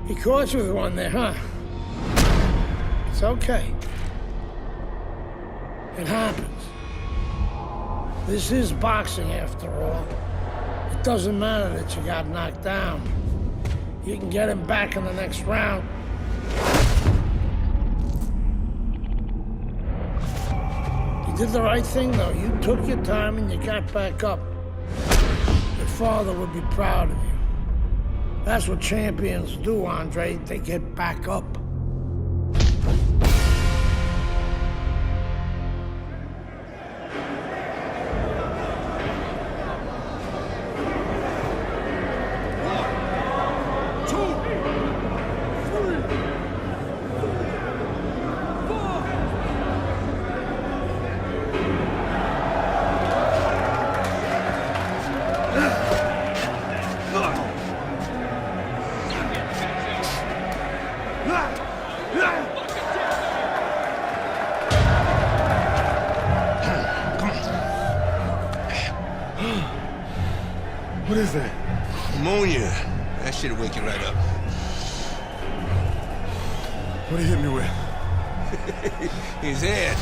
He caught you with one there, huh? It's okay. It happens. This is boxing, after all. It doesn't matter that you got knocked down. You can get him back in the next round. You did the right thing, though. You took your time and you got back up. Your father would be proud of you. That's what champions do, Andre. They get back up. What is that? Pneumonia. That shit'll wake you right up. What he hit me with? His head.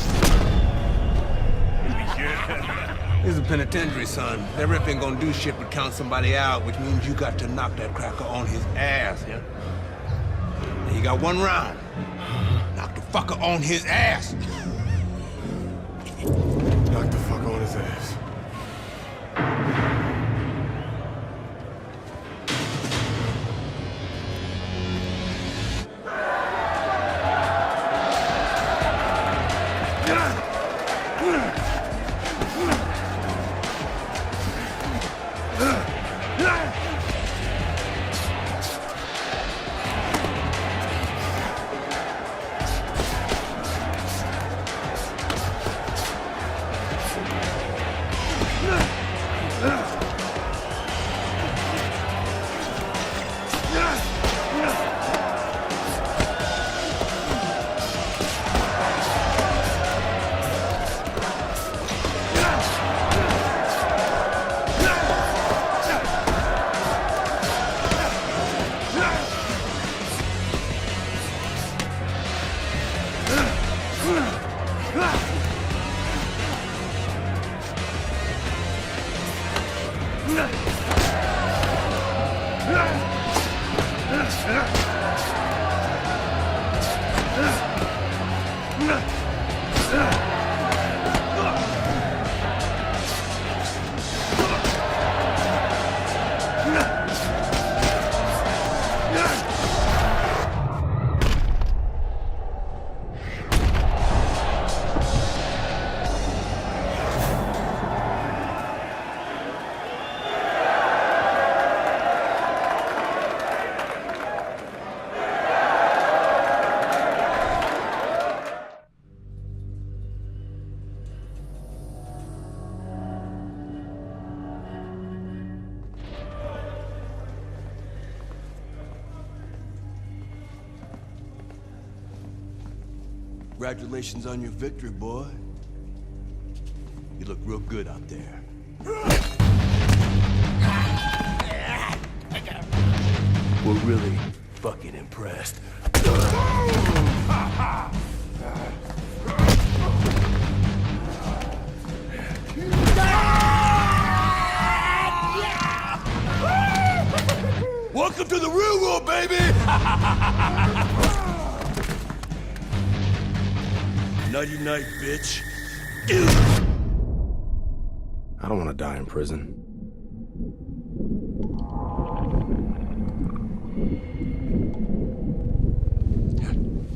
This is a penitentiary, son. That rep ain't gonna do shit but count somebody out, which means you got to knock that cracker on his ass, yeah? Now you got one round. Knock the fucker on his ass. Knock the fuck on his ass. Congratulations on your victory, boy. You look real good out there. We're really fucking impressed. Welcome to the real world, baby! Nighty night, bitch. I don't want to die in prison.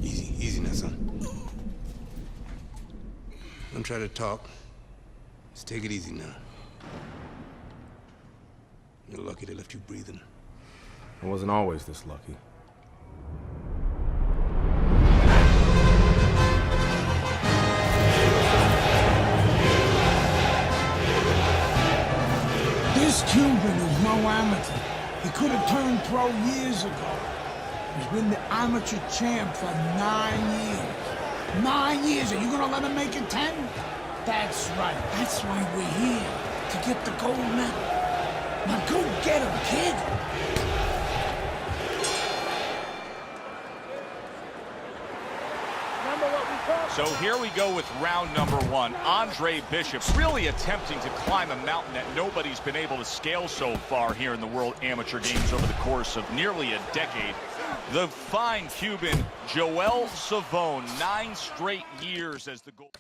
Easy now, son. Don't try to talk. Just take it easy now. You're lucky they left you breathing. I wasn't always this lucky. This Cuban is no amateur. He could have turned pro years ago. He's been the amateur champ for 9 years. 9 years. Are you gonna let him make it 10? That's right. That's why we're here. To get the gold medal. Now go get him, kid. So here we go with round number one. Andre Bishop really attempting to climb a mountain that nobody's been able to scale so far here in the World Amateur Games over the course of nearly a decade. The fine Cuban Joel Savone, 9 straight years as the goal.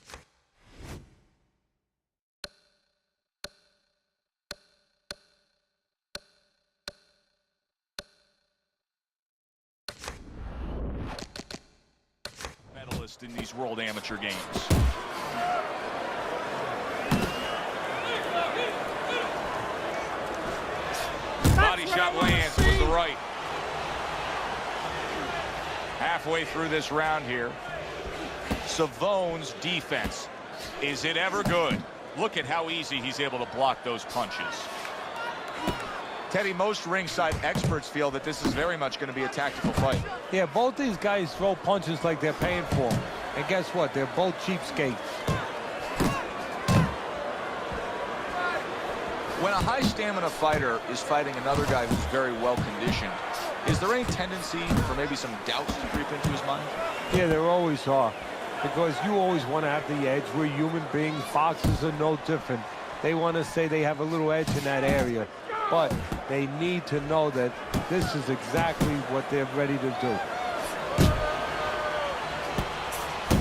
Medalist in these World Amateur Games. Body shot lands with the right. Halfway through this round here. Savone's defense. Is it ever good? Look at how easy he's able to block those punches. Teddy, most ringside experts feel that this is very much going to be a tactical fight. Yeah, both these guys throw punches like they're paying for them. And guess what? They're both cheapskates. When a high-stamina fighter is fighting another guy who's very well-conditioned, is there any tendency for maybe some doubts to creep into his mind? Yeah, there always are. Because you always want to have the edge. We're human beings. Boxers are no different. They want to say they have a little edge in that area. But they need to know that this is exactly what they're ready to do.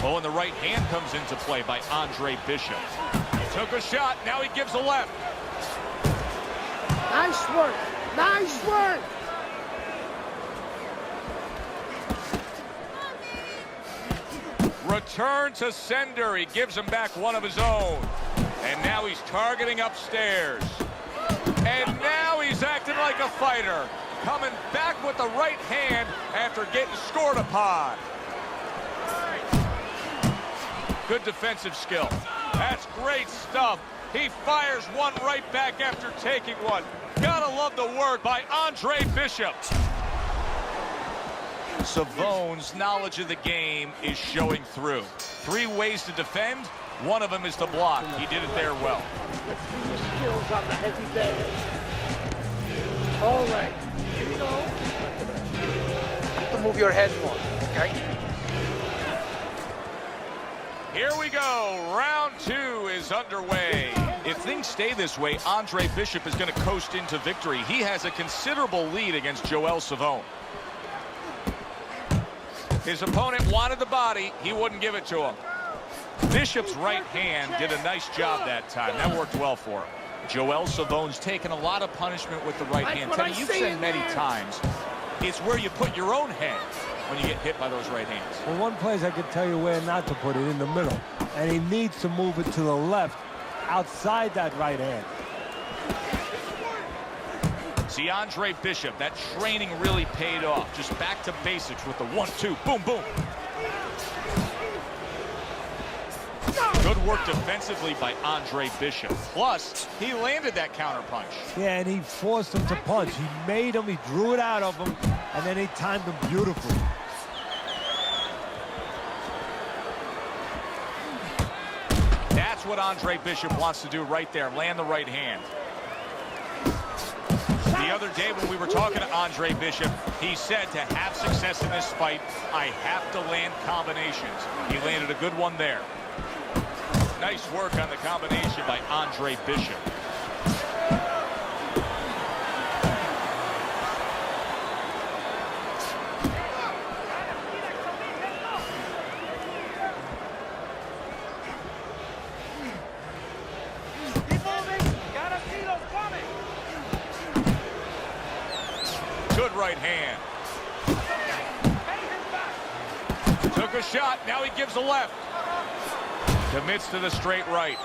Oh, and the right hand comes into play by Andre Bishop. Took a shot, now he gives a left. Nice work. Nice work. Return to sender, he gives him back one of his own. And now he's targeting upstairs. And now he's acting like a fighter, coming back with the right hand after getting scored upon. Good defensive skill. That's great stuff. He fires one right back after taking one. Gotta love the work by Andre Bishop. Savone's knowledge of the game is showing through. 3 ways to defend. One of them is to block. He did it there well. Skills on the heavy bag. All right, here we go. You have to move your head more, okay? Here we go. Round 2 is underway. If things stay this way, Andre Bishop is going to coast into victory. He has a considerable lead against Joel Savone. His opponent wanted the body. He wouldn't give it to him. Bishop's right hand did a nice job that time. That worked well for him. Joel Savone's taken a lot of punishment with the right hand. Teddy, you've said many times, it's where you put your own head when you get hit by those right hands. Well, one place I could tell you where not to put it, in the middle. And he needs to move it to the left, outside that right hand. See, Andre Bishop, that training really paid off. Just back to basics with the 1-2, boom, boom. Good work defensively by Andre Bishop. Plus, he landed that counter punch. Yeah, and he forced him to punch. He made him, he drew it out of him, and then he timed him beautifully. That's what Andre Bishop wants to do right there, land the right hand. The other day when we were talking to Andre Bishop, he said to have success in this fight, I have to land combinations. He landed a good one there. Nice work on the combination by Andre Bishop. Good right hand. Took a shot, now he gives a left. Commits to the straight right.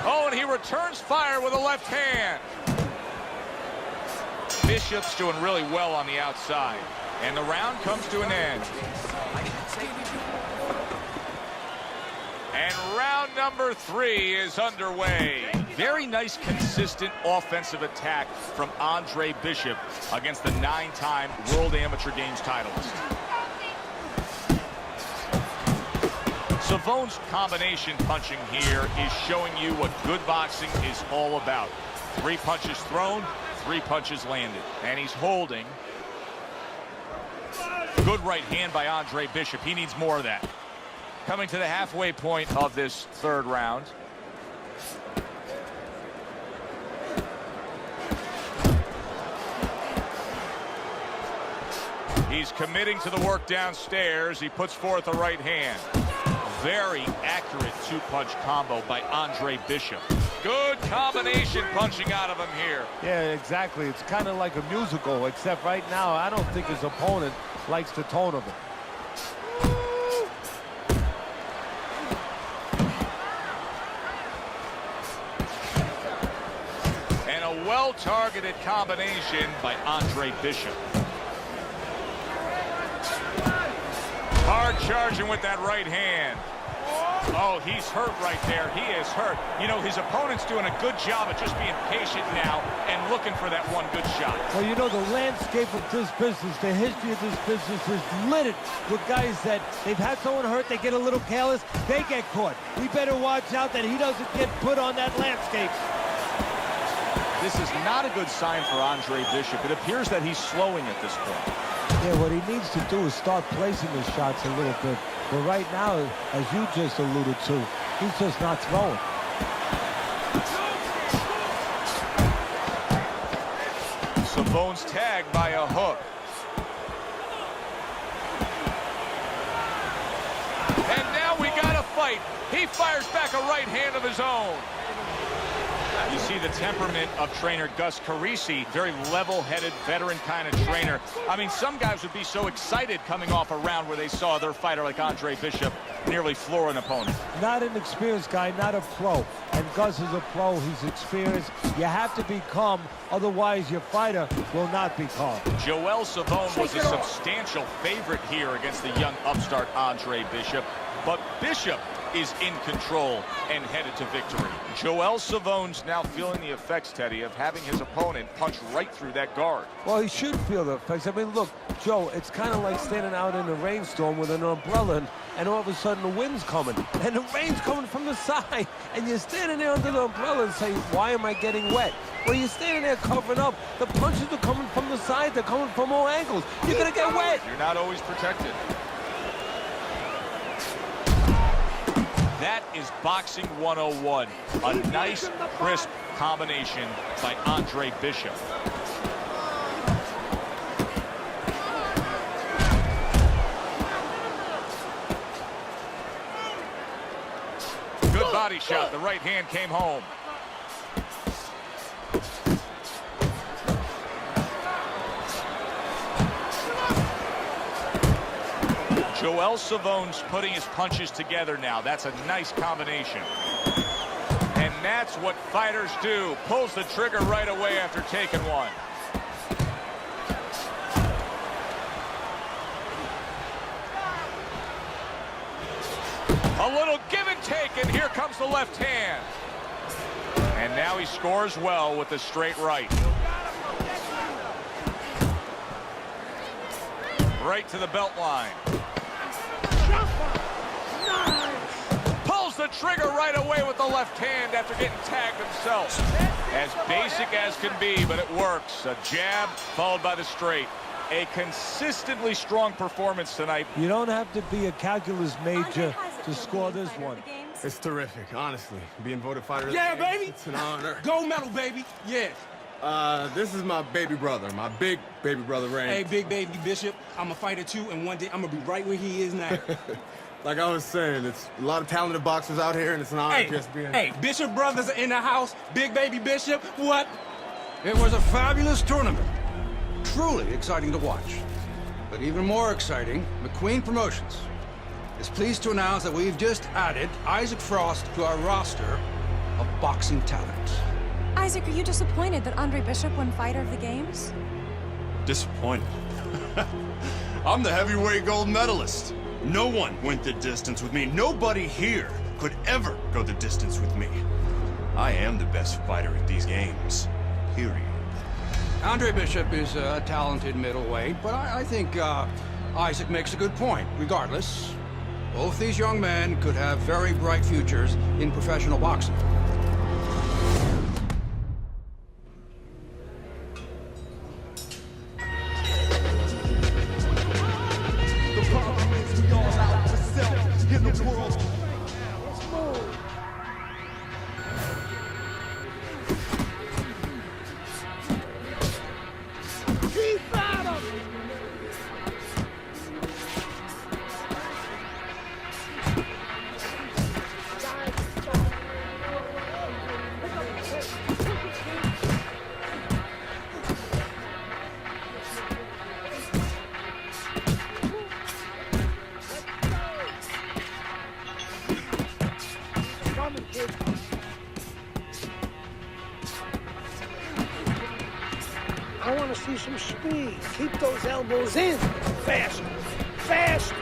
Oh, and he returns fire with a left hand. Bishop's doing really well on the outside. And the round comes to an end. And round number 3 is underway. Very nice, consistent offensive attack from Andre Bishop against the 9-time World Amateur Games titleist. Savone's combination punching here is showing you what good boxing is all about. 3 punches thrown, 3 punches landed, and he's holding. Good right hand by Andre Bishop. He needs more of that. Coming to the halfway point of this 3rd round. He's committing to the work downstairs. He puts forth a right hand. Very accurate 2-punch combo by Andre Bishop. Good combination punching out of him here. Yeah, exactly. It's kind of like a musical, except right now I don't think his opponent likes the tone of it. And a well-targeted combination by Andre Bishop. Hard charging with that right hand. Oh, he's hurt right there. He is hurt. You know, his opponent's doing a good job of just being patient now and looking for that one good shot. Well, you know, the landscape of this business, the history of this business is littered with guys that they've had someone hurt, they get a little careless, they get caught. We better watch out that he doesn't get put on that landscape. This is not a good sign for Andre Bishop. It appears that he's slowing at this point. Yeah, what he needs to do is start placing his shots a little bit. But right now, as you just alluded to, he's just not throwing. Savone's tagged by a hook. And now we got a fight. He fires back a right hand of his own. You see the temperament of trainer Gus Carisi, very level-headed, veteran kind of trainer. I mean, some guys would be so excited coming off a round where they saw their fighter like Andre Bishop nearly floor an opponent. Not an experienced guy, not a pro. And Gus is a pro, he's experienced. You have to be calm, otherwise your fighter will not be calm. Joel Savone was a substantial favorite here against the young upstart Andre Bishop, but Bishop is in control and headed to victory. Joel Savone's now feeling the effects, Teddy, of having his opponent punch right through that guard. Well, he should feel the effects. I mean, look, Joe, it's kind of like standing out in a rainstorm with an umbrella, and all of a sudden the wind's coming, and the rain's coming from the side, and you're standing there under the umbrella and saying, why am I getting wet? Well, you're standing there covering up. The punches are coming from the side. They're coming from all angles. You're going to get wet. You're not always protected. That is Boxing 101. A nice, crisp combination by Andre Bishop. Good body shot. The right hand came home. Joel Savone's putting his punches together now. That's a nice combination. And that's what fighters do. Pulls the trigger right away after taking one. A little give and take, and here comes the left hand. And now he scores well with the straight right. Right to the belt line. Pulls the trigger right away with the left hand after getting tagged himself. As basic as can be, but it works. A jab followed by the straight. A consistently strong performance tonight. You don't have to be a calculus major to score this one. It's terrific, honestly. Being voted fighter of Yeah, the game, baby. it's an honor. Gold medal, baby. Yeah. This is my baby brother, my big baby brother, Ray. Hey, big baby Bishop, I'm a fighter too, and one day I'm gonna be right where he is now. Like I was saying, it's a lot of talented boxers out here, and it's an honor just being... Hey, Bishop brothers are in the house. Big baby Bishop, what? It was a fabulous tournament. Truly exciting to watch. But even more exciting, McQueen Promotions is pleased to announce that we've just added Isaac Frost to our roster of boxing talent. Isaac, are you disappointed that Andre Bishop won Fighter of the Games? Disappointed. I'm the heavyweight gold medalist. No one went the distance with me. Nobody here could ever go the distance with me. I am the best fighter at these games. Period. Andre Bishop is a talented middleweight, but I think Isaac makes a good point. Regardless, both these young men could have very bright futures in professional boxing. I want to see some speed. Keep those elbows in. Faster. Faster.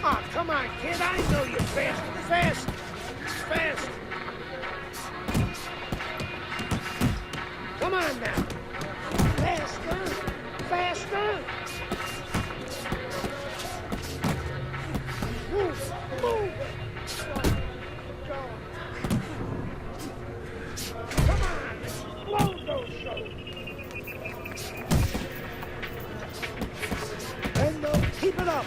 Oh, come on, kid. I know you're fast. Fast. Fast. Come on now. Faster. Faster. Move. Move. Go. Come on. Explode those shoulders. And keep it up.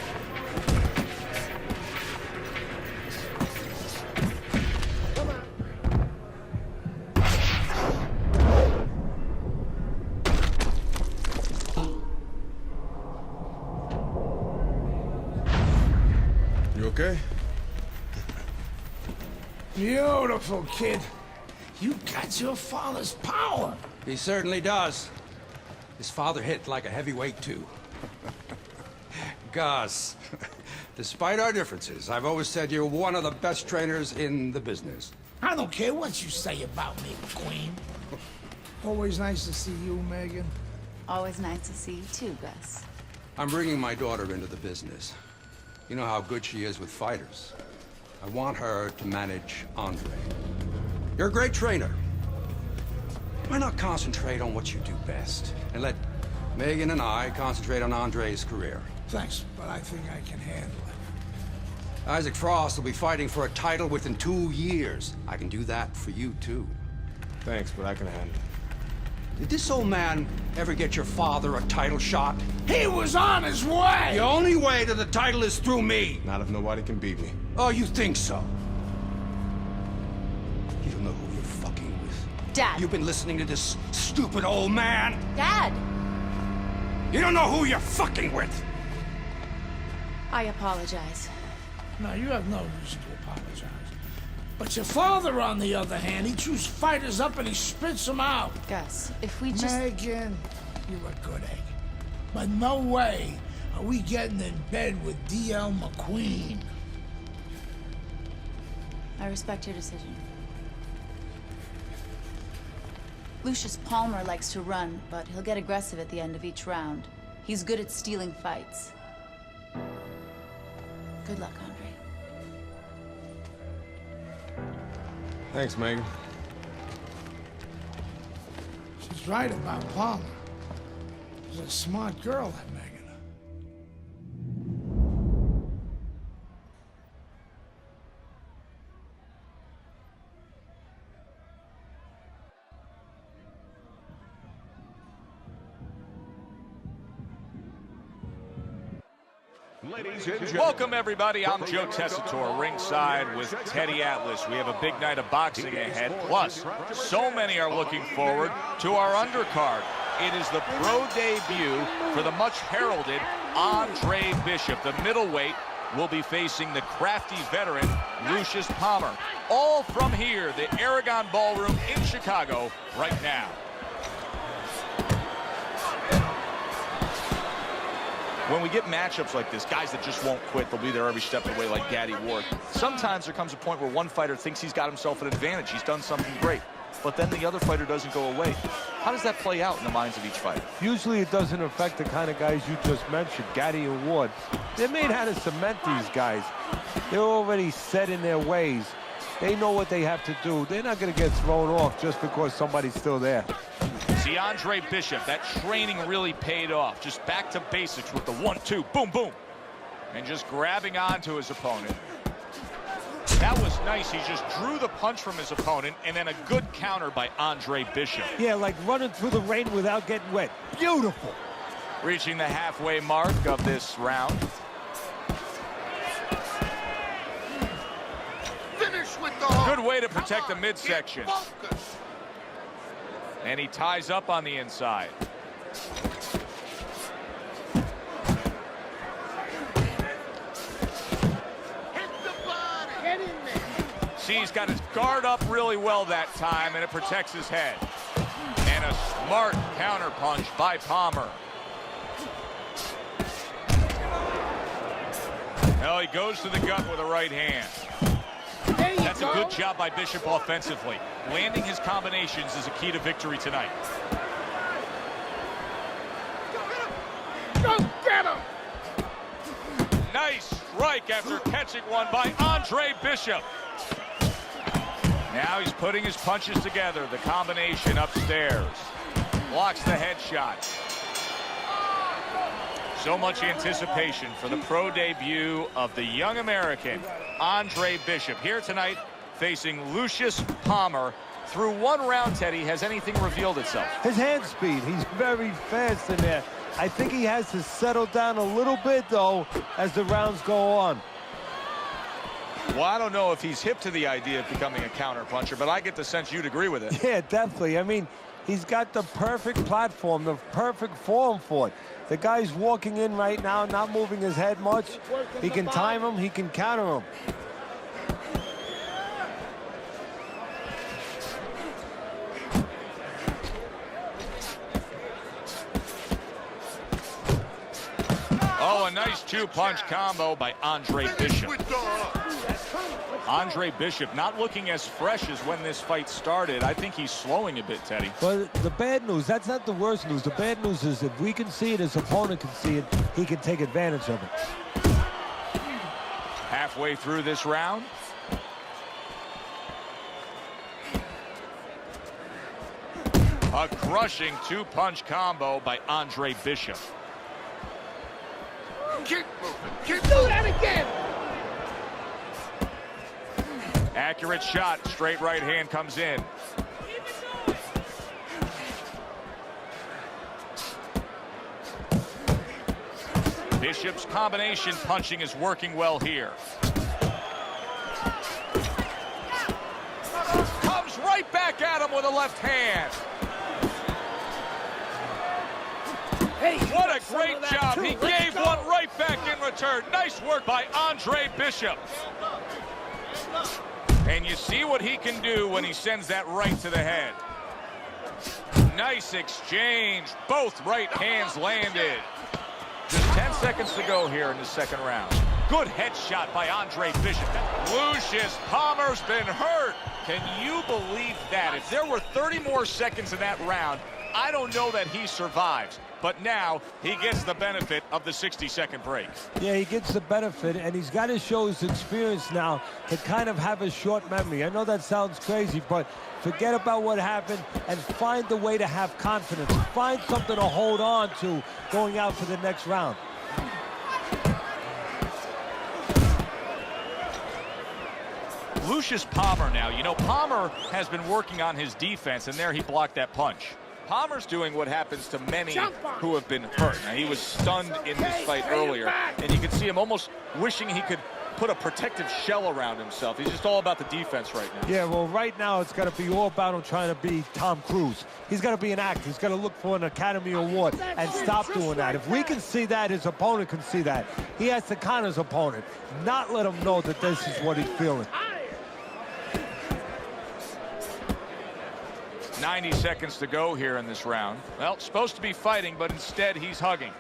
Okay? Beautiful, kid. You got your father's power. He certainly does. His father hit like a heavyweight, too. Gus, despite our differences, I've always said you're one of the best trainers in the business. I don't care what you say about me, Queen. Always nice to see you, Megan. Always nice to see you too, Gus. I'm bringing my daughter into the business. You know how good she is with fighters. I want her to manage Andre. You're a great trainer. Why not concentrate on what you do best and let Megan and I concentrate on Andre's career? Thanks, but I think I can handle it. Isaac Frost will be fighting for a title within 2 years. I can do that for you, too. Thanks, but I can handle it. Did this old man ever get your father a title shot? He was on his way! The only way to the title is through me! Not if nobody can beat me. Oh, you think so? You don't know who you're fucking with. Dad! You've been listening to this stupid old man? Dad! You don't know who you're fucking with! I apologize. No, you have no reason to apologize. But your father, on the other hand, he chews fighters up and he spits them out. Gus, if we just... Megan, you're a good egg. But no way are we getting in bed with D.L. McQueen. I respect your decision. Lucious Palmer likes to run, but he'll get aggressive at the end of each round. He's good at stealing fights. Good luck, Andre. Thanks, Megan. She's right about Palmer. She's a smart girl, that Megan. Welcome, everybody. I'm Joe Tessitore, ringside with Teddy Atlas. We have a big night of boxing ahead. Plus, so many are looking forward to our undercard. It is the pro debut for the much-heralded Andre Bishop. The middleweight will be facing the crafty veteran, Lucious Palmer. All from here, the Aragon Ballroom in Chicago, right now. When we get matchups like this, guys that just won't quit, they'll be there every step of the way like Gaddy Ward. Sometimes there comes a point where one fighter thinks he's got himself an advantage. He's done something great. But then the other fighter doesn't go away. How does that play out in the minds of each fighter? Usually it doesn't affect the kind of guys you just mentioned, Gaddy and Ward. They're made how to cement these guys. They're already set in their ways. They know what they have to do. They're not going to get thrown off just because somebody's still there. See, Andre Bishop, that training really paid off. Just back to basics with the 1-2, boom, boom. And just grabbing onto his opponent. That was nice. He just drew the punch from his opponent, and then a good counter by Andre Bishop. Yeah, like running through the rain without getting wet. Beautiful. Reaching the halfway mark of this round. Finish with the hook. Good way to protect the midsection. And he ties up on the inside. See, he's got his guard up really well that time, and it protects his head. And a smart counter punch by Palmer. Well, he goes to the gut with a right hand. That's a good job by Bishop offensively. Landing his combinations is a key to victory tonight. Go get him! Nice strike after catching one by Andre Bishop. Now he's putting his punches together. The combination upstairs. Blocks the headshot. So much anticipation for the pro debut of the young American, Andre Bishop. Here tonight, facing Lucious Palmer. Through one round, Teddy, has anything revealed itself? His hand speed. He's very fast in there. I think he has to settle down a little bit, though, as the rounds go on. Well, I don't know if he's hip to the idea of becoming a counterpuncher, but I get the sense you'd agree with it. Yeah, definitely. I mean, he's got the perfect platform, the perfect form for it. The guy's walking in right now, not moving his head much. He can time him, he can counter him. Oh, a nice two-punch combo by Andre Bishop. Andre Bishop not looking as fresh as when this fight started. I think he's slowing a bit, Teddy. But the bad news, that's not the worst news. The bad news is if we can see it, his opponent can see it, he can take advantage of it. Halfway through this round. A crushing two-punch combo by Andre Bishop. Keep moving. Keep do that again. Accurate shot. Straight right hand comes in. Bishop's combination punching is working well here. Comes right back at him with a left hand. Hey, what a great job. He gave one right back in return. Nice work by Andre Bishop. And you see what he can do when he sends that right to the head. Nice exchange. Both right hands landed. Just 10 seconds to go here in the second round. Good headshot by Andre Bishop. Lucious Palmer's been hurt. Can you believe that? If there were 30 more seconds in that round, I don't know that he survives. But now he gets the benefit of the 60-second break. Yeah, he gets the benefit, and he's got to show his experience now to kind of have a short memory. I know that sounds crazy, but forget about what happened and find a way to have confidence. Find something to hold on to going out for the next round. Lucious Palmer now. You know, Palmer has been working on his defense, and there he blocked that punch. Palmer's doing what happens to many who have been hurt. Now, he was stunned in this fight earlier, and you can see him almost wishing he could put a protective shell around himself. He's just all about the defense right now. Yeah, well, right now it's got to be all about him trying to be Tom Cruise. He's got to be an actor. He's got to look for an Academy Award and stop doing that. If we can see that, his opponent can see that. He has to counter his opponent, not let him know that this is what he's feeling. 90 seconds to go here in this round. Well, supposed to be fighting, but instead he's hugging.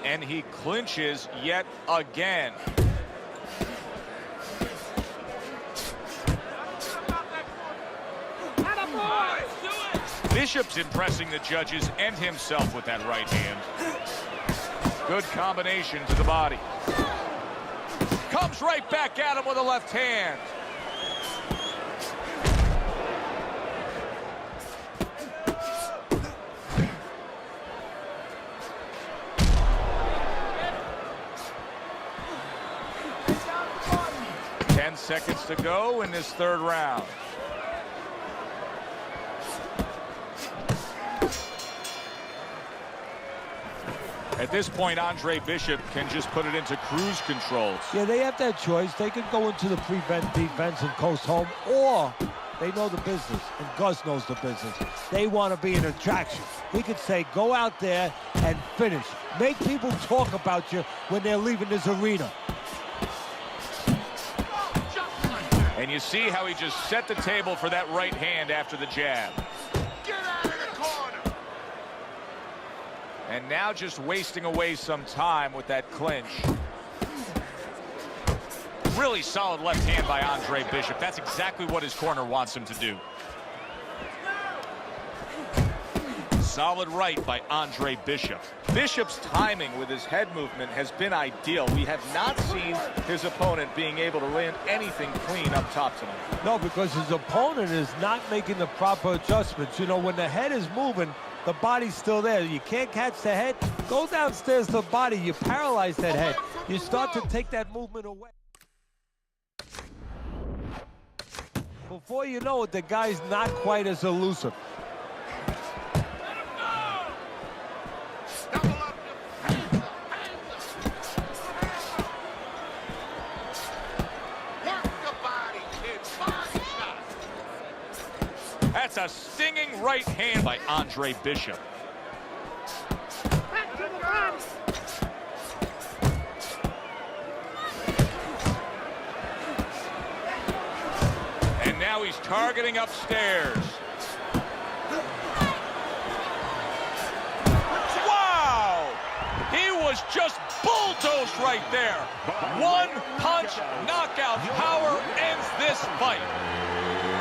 And he clinches yet again. Bishop's impressing the judges and himself with that right hand. Good combination to the body. Comes right back at him with a left hand. Ten seconds to go in this third round. At this point, Andre Bishop can just put it into cruise control. Yeah, they have that choice. They can go into the prevent defense and coast home, or they know the business, and Gus knows the business. They want to be an attraction. He could say, go out there and finish. Make people talk about you when they're leaving this arena. And you see how he just set the table for that right hand after the jab. Get out of the corner! And now just wasting away some time with that clinch. Really solid left hand by Andre Bishop. That's exactly what his corner wants him to do. Solid right by Andre Bishop. Bishop's timing with his head movement has been ideal. We have not seen his opponent being able to land anything clean up top tonight. No, because his opponent is not making the proper adjustments. You know, when the head is moving, the body's still there. You can't catch the head. Go downstairs to the body. You paralyze that head. You start to take that movement away. Before you know it, the guy's not quite as elusive. That's a stinging right hand by Andre Bishop. And now he's targeting upstairs. Wow! He was just bulldozed right there. One punch knockout power ends this fight.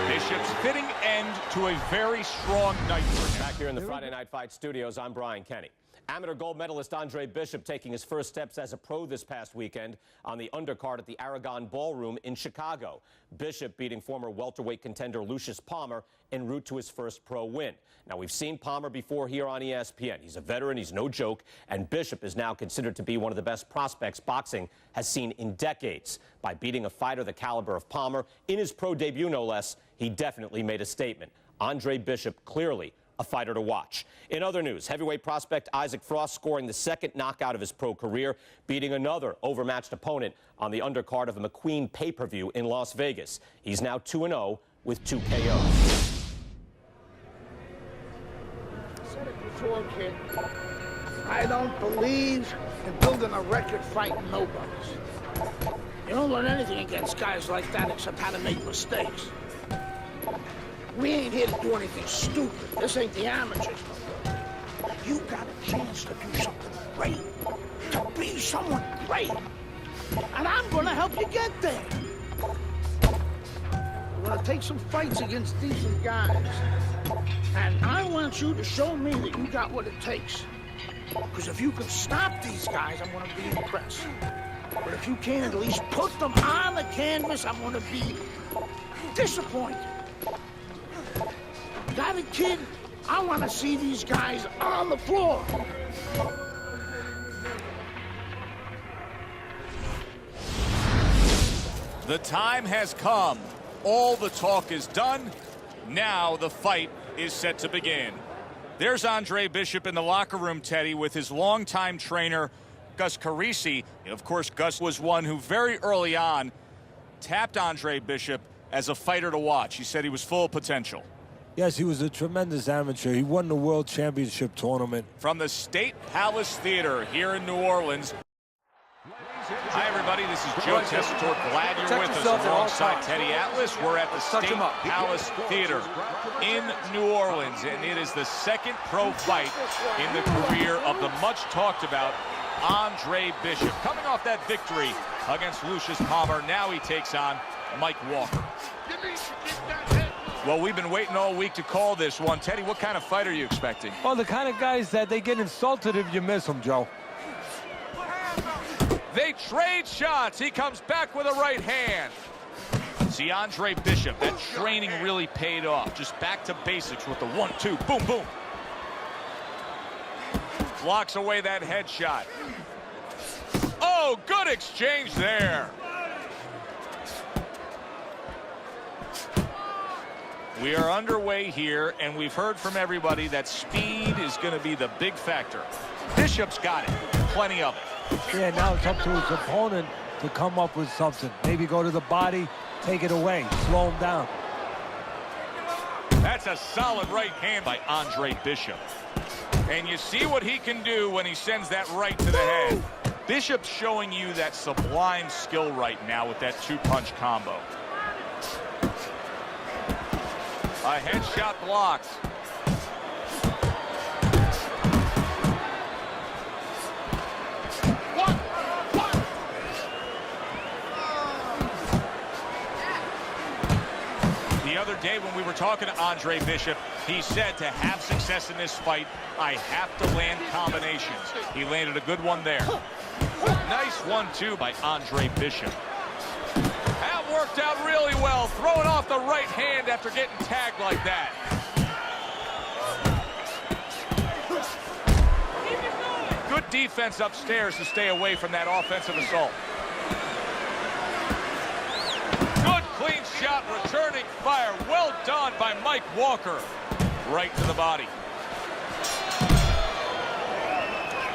Bishop's fitting end to a very strong night for him. Back here in the Friday Night Fight studios, I'm Brian Kenny. Amateur gold medalist Andre Bishop taking his first steps as a pro this past weekend on the undercard at the Aragon Ballroom in Chicago. Bishop beating former welterweight contender Lucious Palmer en route to his first pro win. Now, we've seen Palmer before here on ESPN. He's a veteran, he's no joke, and Bishop is now considered to be one of the best prospects boxing has seen in decades. By beating a fighter the caliber of Palmer in his pro debut, no less, he definitely made a statement. Andre Bishop clearly a fighter to watch. In other news, heavyweight prospect Isaac Frost scoring the second knockout of his pro career, beating another overmatched opponent on the undercard of a McQueen pay-per-view in Las Vegas. He's now 2-0 with 2 KOs. Said it before, kid. I don't believe in building a record fighting nobodies. You don't learn anything against guys like that except how to make mistakes. We ain't here to do anything stupid. This ain't the amateurs. You got a chance to do something great, to be someone great. And I'm gonna help you get there. We're gonna take some fights against decent guys. And I want you to show me that you got what it takes. Because if you can stop these guys, I'm gonna be impressed. But if you can't at least put them on the canvas, I'm gonna be disappointed. Got it, kid? I want to see these guys on the floor. The time has come. All the talk is done. Now the fight is set to begin. There's Andre Bishop in the locker room, Teddy, with his longtime trainer, Gus Carisi. Of course, Gus was one who very early on tapped Andre Bishop as a fighter to watch. He said he was full of potential. Yes, he was a tremendous amateur. He won the World Championship tournament. From the State Palace Theater here in New Orleans. Hi, everybody. This is Joe Tessitore. Glad you're with us alongside Teddy Atlas. We're at the State Palace Theater in New Orleans, and it is the second pro fight in the career of the much talked about Andre Bishop. Coming off that victory against Lucious Palmer, now he takes on Mike Walker. Well, we've been waiting all week to call this one. Teddy, what kind of fight are you expecting? Well, the kind of guys that they get insulted if you miss them, Joe. They trade shots. He comes back with a right hand. See, Andre Bishop, that training really paid off. Just back to basics with the 1-2. Boom, boom. Blocks away that headshot. Oh, good exchange there. We are underway here, and we've heard from everybody that speed is going to be the big factor. Bishop's got it. Plenty of it. Yeah, now it's up to his opponent to come up with something. Maybe go to the body, take it away, slow him down. That's a solid right hand by Andre Bishop. And you see what he can do when he sends that right to the head. Bishop's showing you that sublime skill right now with that two-punch combo. A headshot blocked. The other day when we were talking to Andre Bishop, he said to have success in this fight, I have to land combinations. He landed a good one there. Nice 1-2 by Andre Bishop. That worked out really well, throwing off the right hand after getting tagged like that. Good defense upstairs to stay away from that offensive assault. Good clean shot, returning fire. Well done by Mike Walker. Right to the body.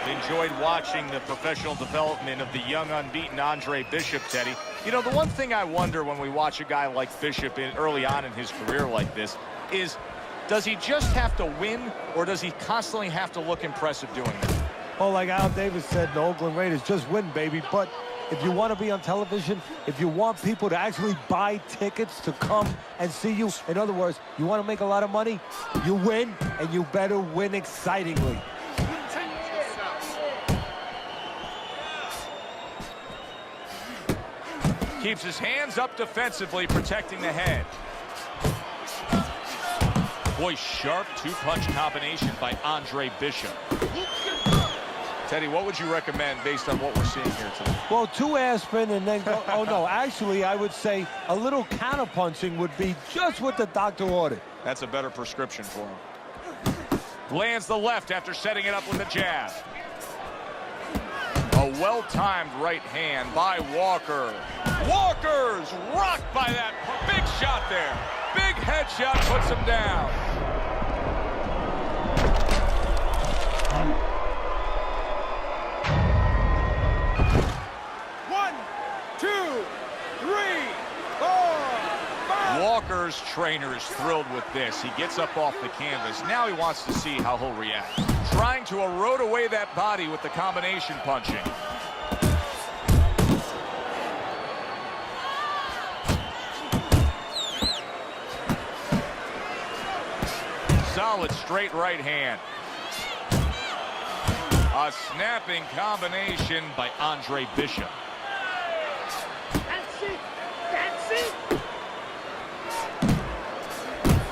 Enjoyed watching the professional development of the young, unbeaten Andre Bishop, Teddy. You know, the one thing I wonder when we watch a guy like Bishop early on in his career like this is, does he just have to win, or does he constantly have to look impressive doing it? Oh, like Al Davis said, the Oakland Raiders, just win, baby. But if you want to be on television, if you want people to actually buy tickets to come and see you, in other words, you want to make a lot of money, you win, and you better win excitingly. Keeps his hands up defensively, protecting the head. Boy, sharp two-punch combination by Andre Bishop. Teddy, what would you recommend based on what we're seeing here today? Well, 2 aspirin and then go. Oh, no, actually, I would say a little counterpunching would be just what the doctor ordered. That's a better prescription for him. Lands the left after setting it up with a jab. A well-timed right hand by Walker. Walker's rocked by that big shot there. Big headshot puts him down. One, two, three, four, five. Walker's trainer is thrilled with this. He gets up off the canvas. Now he wants to see how he'll react. Trying to erode away that body with the combination punching. Solid straight right hand. A snapping combination by Andre Bishop. That's it. That's it.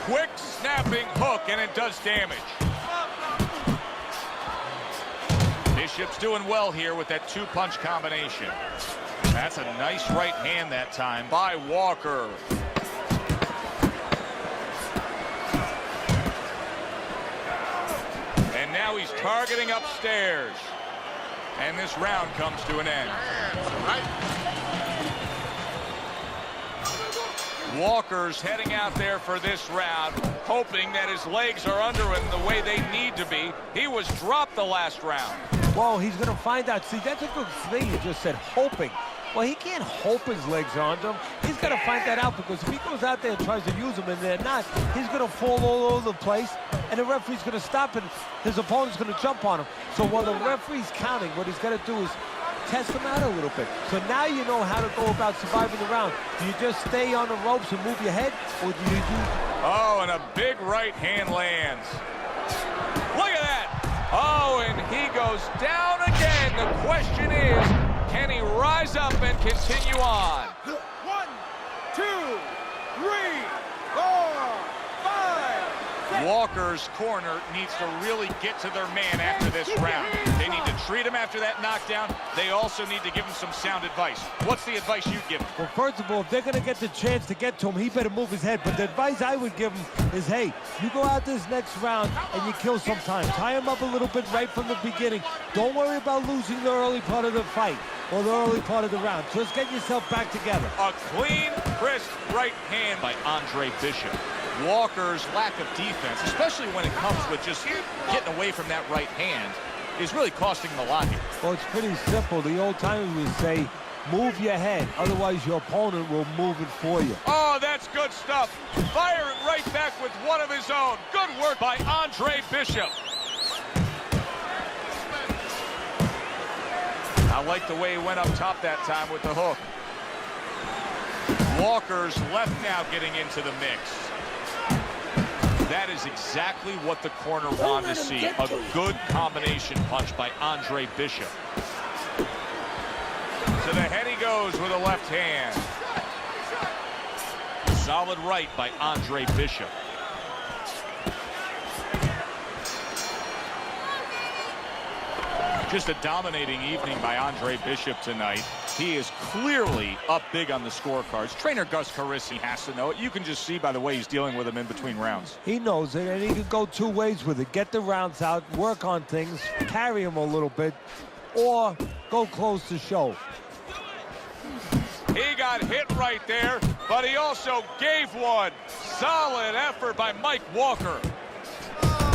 Quick snapping hook, and it does damage. Bishop's doing well here with that two-punch combination. That's a nice right hand that time by Walker. And now he's targeting upstairs. And this round comes to an end. Walker's heading out there for this round, hoping that his legs are under him the way they need to be. He was dropped the last round. Well, he's going to find out. See, that's a good thing. You just said hoping. Well, he can't hope his legs are under him. He's got to find that out, because if he goes out there and tries to use them and they're not, he's going to fall all over the place, and the referee's going to stop it. His opponent's going to jump on him. So while the referee's counting, what he's got to do is test him out a little bit. So now you know how to go about surviving the round. Do you just stay on the ropes and move your head, or do you do... Oh, and a big right hand lands. Look at that. Oh, and he goes down again. The question is, can he rise up and continue on? 1, 2, 3, 4, 5. Walker's corner needs to really get to their man after this round. They need to treat him after that knockdown. They also need to give him some sound advice. What's the advice you'd give him? Well, first of all, if they're going to get the chance to get to him, he better move his head. But the advice I would give him is, hey, you go out this next round and you kill some time. Tie him up a little bit right from the beginning. Don't worry about losing the early part of the fight or the early part of the round. Just get yourself back together. A clean, crisp right hand by Andre Bishop. Walker's lack of defense, especially when it comes with just getting away from that right hand, is really costing him a lot here. Well, it's pretty simple. The old timers would say, move your head, otherwise your opponent will move it for you. Oh, that's good stuff. Fire it right back with one of his own. Good work by Andre Bishop. I like the way he went up top that time with the hook. Walker's left now getting into the mix. That is exactly what the corner wanted to see. A good combination punch by Andre Bishop. To the head he goes with a left hand. Solid right by Andre Bishop. Just a dominating evening by Andre Bishop tonight. He is clearly up big on the scorecards. Trainer Gus Carisi has to know it. You can just see by the way he's dealing with him in between rounds. He knows it, and he can go two ways with it. Get the rounds out, work on things, carry him a little bit, or go close to show. He got hit right there, but he also gave one. Solid effort by Mike Walker.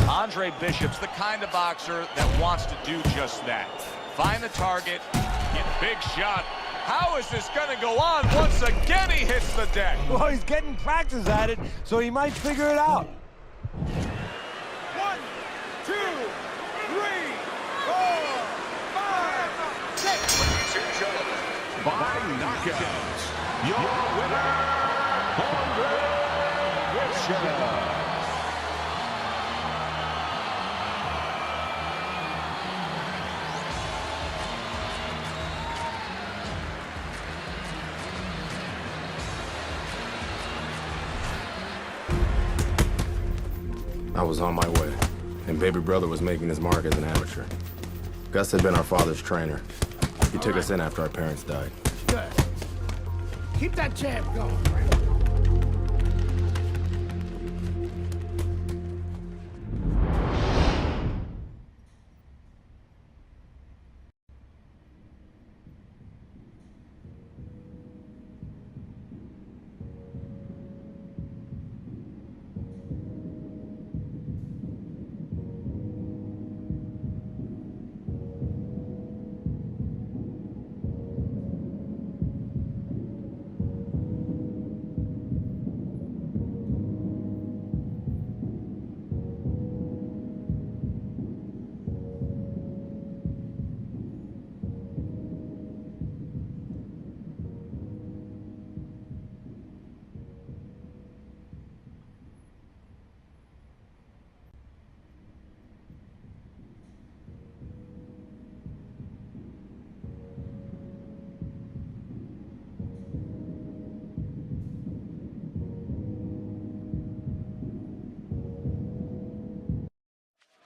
Andre Bishop's the kind of boxer that wants to do just that. Find the target, get big shot. How is this going to go on? Once again, he hits the deck. Well, he's getting practice at it, so he might figure it out. 1, 2, 3, 4, 5, 6. By knockout, your winner, Andre Bishop. I was on my way, and baby brother was making his mark as an amateur. Gus had been our father's trainer. He took us in after our parents died. Good. Keep that jab going.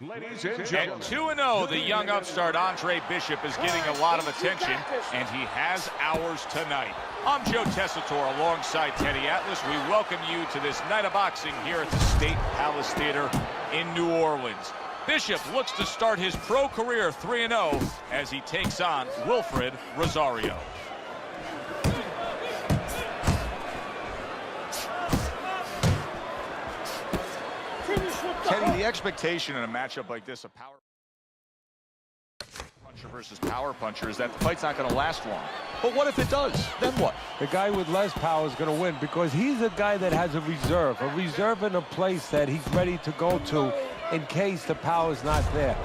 Ladies and At gentlemen, 2-0, the young upstart Andre Bishop is getting a lot of attention, and he has ours tonight. I'm Joe Tessitore alongside Teddy Atlas. We welcome you to this night of boxing here at the State Palace Theater in New Orleans. Bishop looks to start his pro career 3-0 as he takes on Wilfred Rosario. Teddy, the expectation in a matchup like this, a power puncher versus power puncher, is that the fight's not going to last long. But what if it does? Then what? The guy with less power is going to win because he's a guy that has a reserve in a place that he's ready to go to in case the power's not there.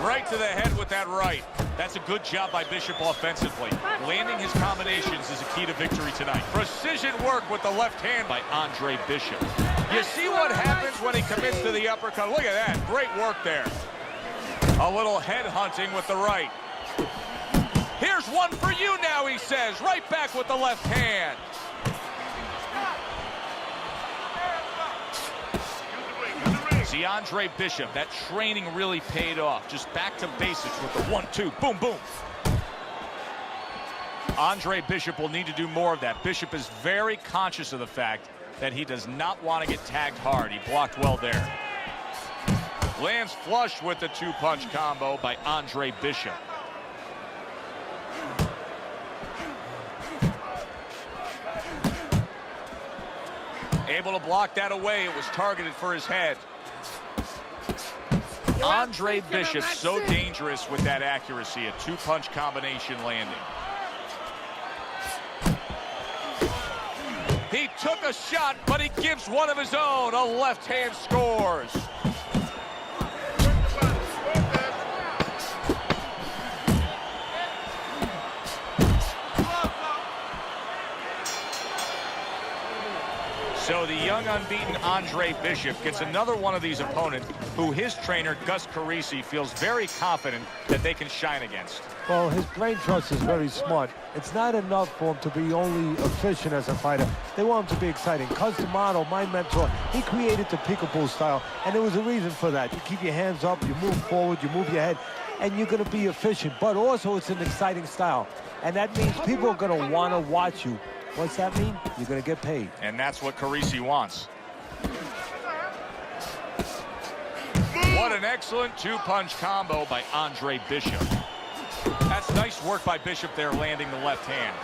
Right to the head with that right. That's a good job by Bishop offensively. Landing his combinations is a key to victory tonight. Precision work with the left hand by Andre Bishop. You see what happens when he commits to the uppercut. Look at that. Great work there. A little head hunting with the right. Here's one for you now, he says. Right back with the left hand. See, Andre Bishop, that training really paid off. Just back to basics with the 1-2. Boom, boom. Andre Bishop will need to do more of that. Bishop is very conscious of the fact that he does not want to get tagged hard. He blocked well there. Lands flush with the two-punch combo by Andre Bishop. Able to block that away. It was targeted for his head. Andre Bishop so dangerous with that accuracy. A two-punch combination landing. He took a shot, but he gives one of his own. A left hand scores. So the young unbeaten Andre Bishop gets another one of these opponents who his trainer, Gus Carisi, feels very confident that they can shine against. Well, his brain trust is very smart. It's not enough for him to be only efficient as a fighter. They want him to be exciting. Cus D'Amato, my mentor, he created the peekaboo style, and there was a reason for that. You keep your hands up, you move forward, you move your head, and you're going to be efficient. But also, it's an exciting style, and that means people are going to want to watch you. What's that mean? You're going to get paid. And that's what Carisi wants. What an excellent two-punch combo by Andre Bishop. That's nice work by Bishop there, landing the left hand.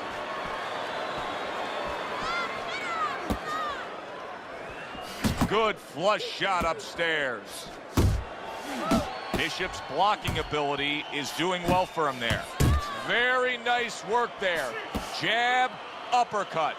Good flush shot upstairs. Bishop's blocking ability is doing well for him there. Very nice work there. Jab, uppercut.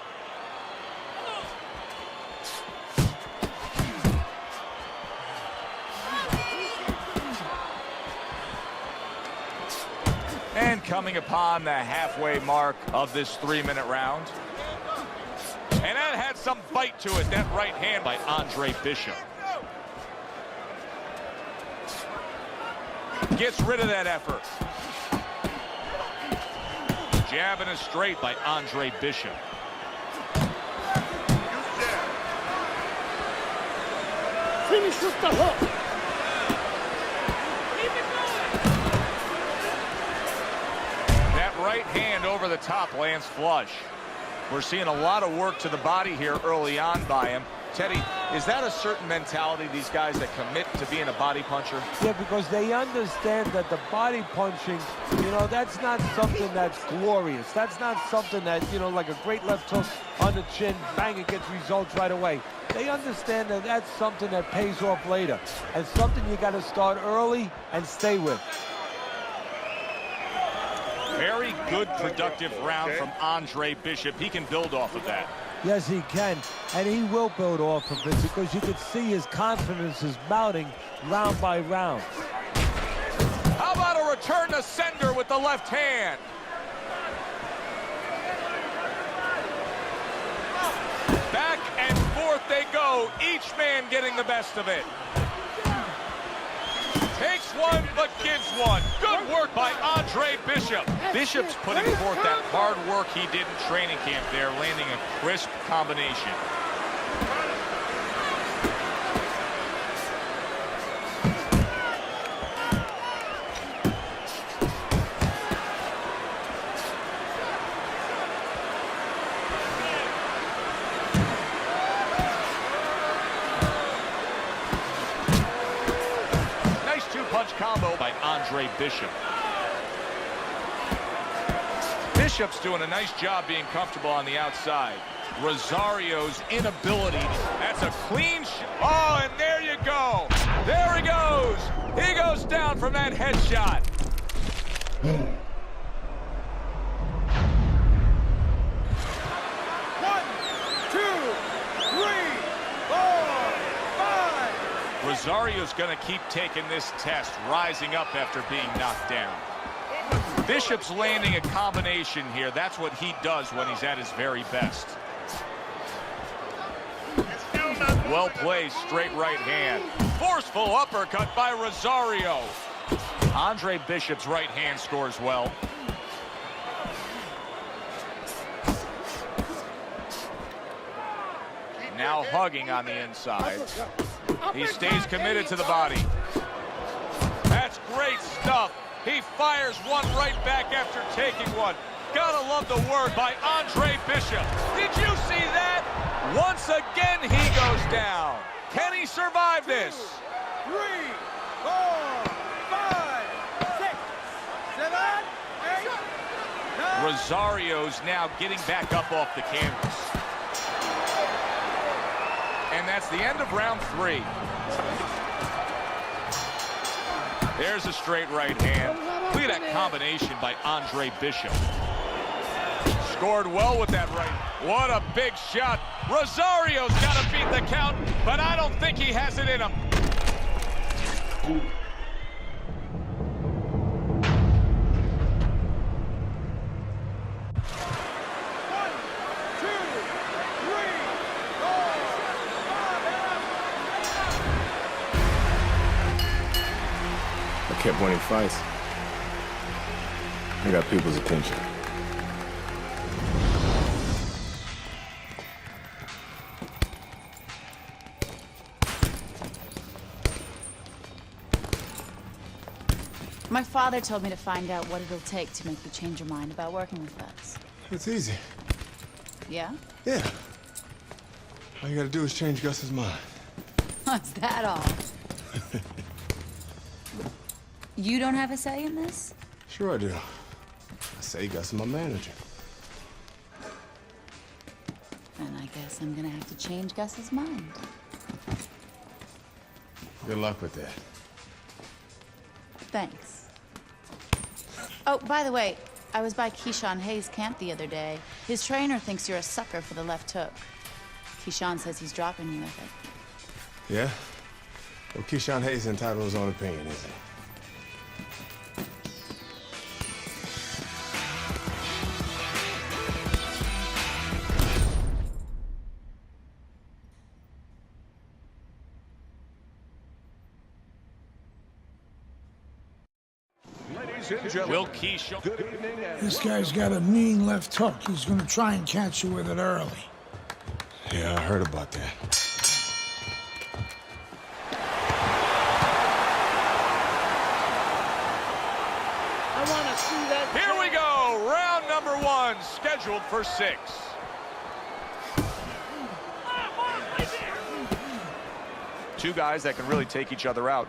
And coming upon the halfway mark of this 3-minute round. And that had some bite to it, that right hand by Andre Bishop. Gets rid of that effort. Jab and a straight by Andre Bishop. Finish with the hook. That right hand over the top lands flush. We're seeing a lot of work to the body here early on by him. Teddy, is that a certain mentality, these guys that commit to being a body puncher? Yeah, because they understand that the body punching, you know, that's not something that's glorious. That's not something that, you know, like a great left hook on the chin, bang, it gets results right away. They understand that that's something that pays off later, and something you got to start early and stay with. Very good, productive round from Andre Bishop. He can build off of that. Yes, he can, and he will build off of it because you can see his confidence is mounting round by round. How about a return to sender with the left hand? Back and forth they go, each man getting the best of it. Takes one, but gives one. Good work by Andre Bishop. Bishop's putting forth that hard work he did in training camp there, landing a crisp combination. Combo by Andre Bishop. Bishop's doing a nice job being comfortable on the outside. Rosario's inability. That's a clean shot. Oh, and there you go. There he goes. He goes down from that headshot. Rosario's going to keep taking this test, rising up after being knocked down. Bishop's landing a combination here. That's what he does when he's at his very best. Well placed, straight right hand. Forceful uppercut by Rosario. Andre Bishop's right hand scores well. Now hugging on the inside. He stays committed to the body. That's great stuff. He fires one right back after taking one. Gotta love the word by Andre Bishop. Did you see that? Once again, he goes down. Can he survive this? 3, 4, 5, 6, 7, 8, 9. Rosario's now getting back up off the canvas. And that's the end of round 3. There's a straight right hand. Look at that combination by Andre Bishop. Scored well with that right. What a big shot. Rosario's got to beat the count, but I don't think he has it in him. kept winning fights. I got people's attention. My father told me to find out what it'll take to make you change your mind about working with us. It's easy. Yeah? Yeah. All you gotta do is change Gus's mind. What's that all? You don't have a say in this? Sure I do. I say Gus is my manager. And I guess I'm gonna have to change Gus's mind. Good luck with that. Thanks. Oh, by the way, I was by Keyshawn Hayes' camp the other day. His trainer thinks you're a sucker for the left hook. Keyshawn says he's dropping you with it. Yeah? Well, Keyshawn Hayes entitled to his own opinion, isn't he? Will Keyshawn? This guy's got a mean left hook. He's gonna try and catch you with it early. Yeah, I heard about that. I want to see that. Here we go. Round number 1, scheduled for 6. Two guys that can really take each other out.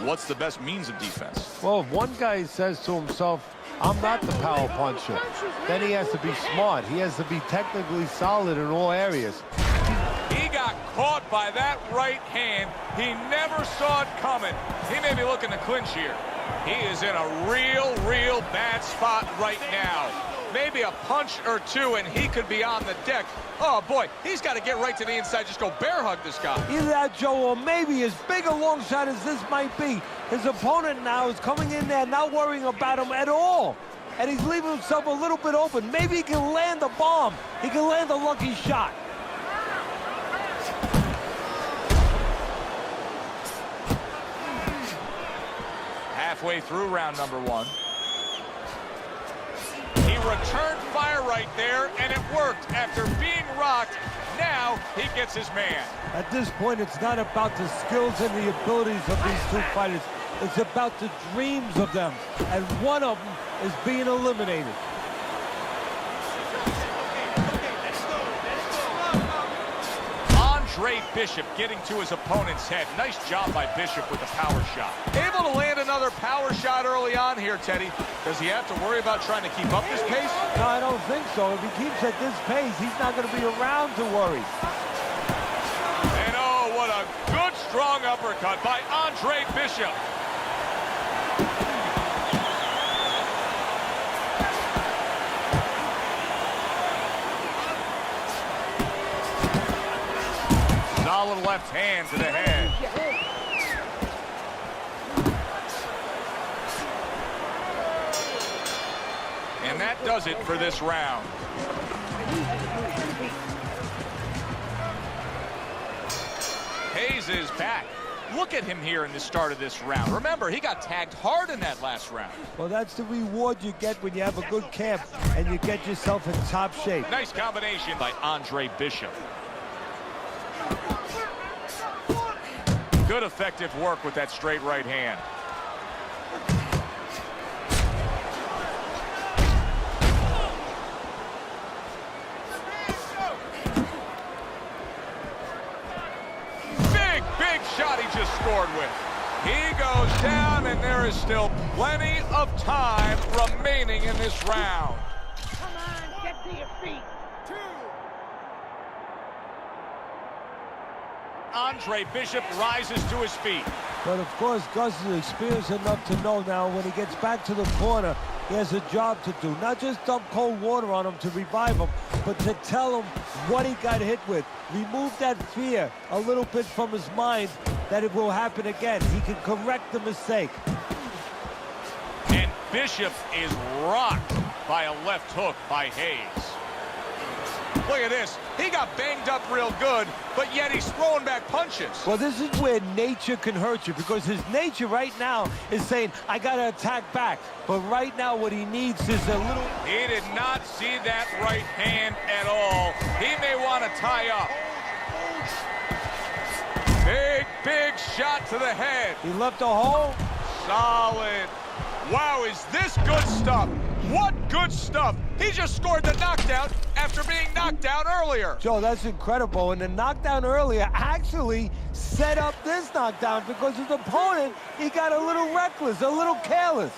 What's the best means of defense? Well, if one guy says to himself, I'm not the power puncher, then he has to be smart. He has to be technically solid in all areas. He got caught by that right hand. He never saw it coming. He may be looking to clinch here. He is in a real bad spot right now. Maybe a punch or two and he could be on the deck. Oh boy, he's got to get right to the inside. Just go bear hug this guy. Either that, Joe, or maybe as big a long shot as this might be, his opponent now is coming in there not worrying about him at all. And he's leaving himself a little bit open. Maybe he can land a bomb. He can land a lucky shot. Halfway through round number 1. He returned fire right there, and it worked. After being rocked, now he gets his man. At this point, it's not about the skills and the abilities of these two fighters. It's about the dreams of them. And one of them is being eliminated. Andre Bishop getting to his opponent's head. Nice job by Bishop with the power shot. Able to land another power shot early on here, Teddy. Does he have to worry about trying to keep up this pace? No, I don't think so. If he keeps at this pace, he's not going to be around to worry. And oh, what a good, strong uppercut by Andre Bishop. Solid left hand to the head. And that does it for this round. Hayes is back. Look at him here in the start of this round. Remember, he got tagged hard in that last round. Well, that's the reward you get when you have a good camp and you get yourself in top shape. Nice combination by Andre Bishop. Good effective work with that straight right hand. Big shot he just scored with. He goes down, and there is still plenty of time remaining in this round. Come on, get to your feet. 2. Andre Bishop rises to his feet. But of course, Gus is experienced enough to know now when he gets back to the corner, he has a job to do. Not just dump cold water on him to revive him, but to tell him what he got hit with. Remove that fear a little bit from his mind that it will happen again. He can correct the mistake. And Bishop is rocked by a left hook by Hayes. Look at this. He got banged up real good, but yet he's throwing back punches. Well, this is where nature can hurt you, because his nature right now is saying, I got to attack back. But right now what he needs is a little... He did not see that right hand at all. He may want to tie up. Big shot to the head. He left a hole. Solid. Wow, is this good stuff? What good stuff? He just scored the knockdown after being knocked down earlier. Joe, that's incredible. And the knockdown earlier actually set up this knockdown because his opponent, he got a little reckless, a little careless.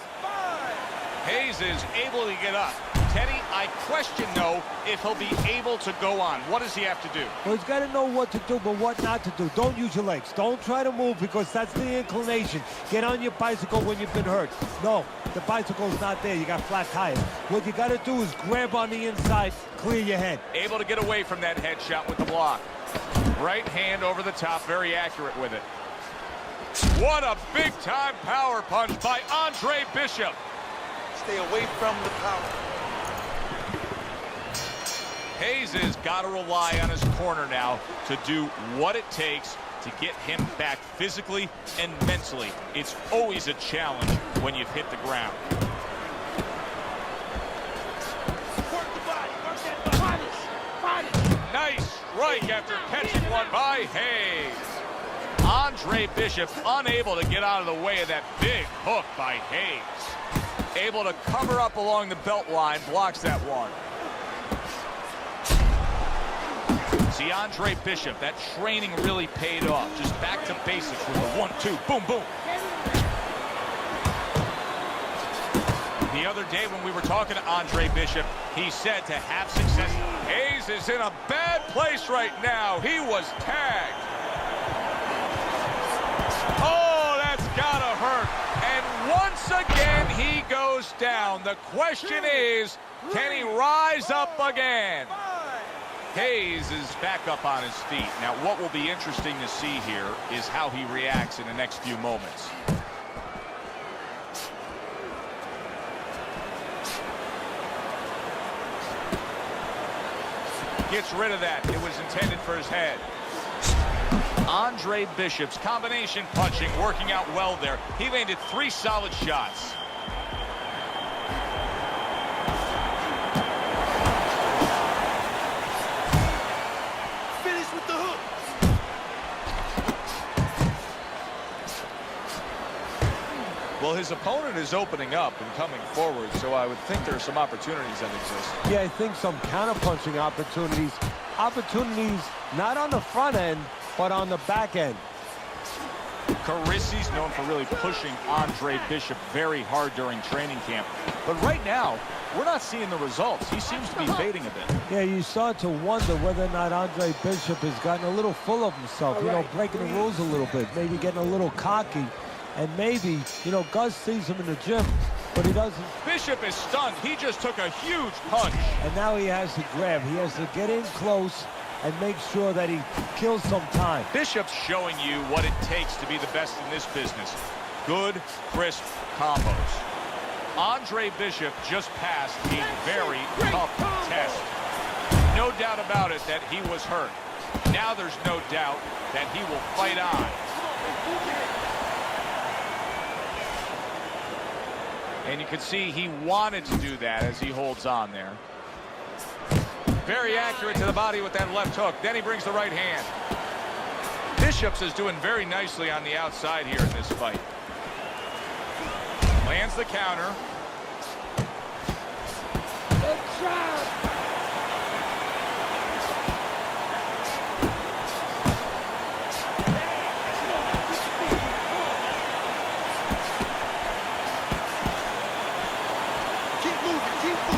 Hayes is able to get up. Teddy, I question, though, if he'll be able to go on. What does he have to do? Well, he's got to know what to do, but what not to do. Don't use your legs. Don't try to move, because that's the inclination. Get on your bicycle when you've been hurt. No, the bicycle's not there. You got flat tires. What you got to do is grab on the inside, clear your head. Able to get away from that headshot with the block. Right hand over the top, very accurate with it. What a big-time power punch by Andre Bishop. Stay away from the power. Hayes has got to rely on his corner now to do what it takes to get him back physically and mentally. It's always a challenge when you've hit the ground. Work the body, work that body. Nice strike after catching one by Hayes. Andre Bishop unable to get out of the way of that big hook by Hayes. Able to cover up along the belt line, blocks that one. See, Andre Bishop, that training really paid off. Just back to basics with the 1-2, boom, boom. The other day when we were talking to Andre Bishop, he said to have success. Hayes is in a bad place right now. He was tagged. Oh, that's gotta hurt. And once again, he goes down. The question is, can he rise up again? Hayes is back up on his feet. Now, what will be interesting to see here is how he reacts in the next few moments. Gets rid of that. It was intended for his head. Andre Bishop's combination punching working out well there. He landed 3 solid shots. Well, his opponent is opening up and coming forward, so I would think there are some opportunities that exist. Yeah, I think some counterpunching opportunities. Opportunities not on the front end, but on the back end. Carisi's known for really pushing Andre Bishop very hard during training camp. But right now, we're not seeing the results. He seems to be fading a bit. Yeah, you start to wonder whether or not Andre Bishop has gotten a little full of himself, you know, breaking the rules a little bit, maybe getting a little cocky. And maybe, you know, Gus sees him in the gym, but he doesn't. Bishop is stunned. He just took a huge punch. And now he has to grab. He has to get in close and make sure that he kills some time. Bishop's showing you what it takes to be the best in this business. Good, crisp combos. Andre Bishop just passed a very tough test. No doubt about it that he was hurt. Now there's no doubt that he will fight on. And you can see he wanted to do that as he holds on there. Very accurate to the body with that left hook. Then he brings the right hand. Bishop's is doing very nicely on the outside here in this fight. Lands the counter. Good job.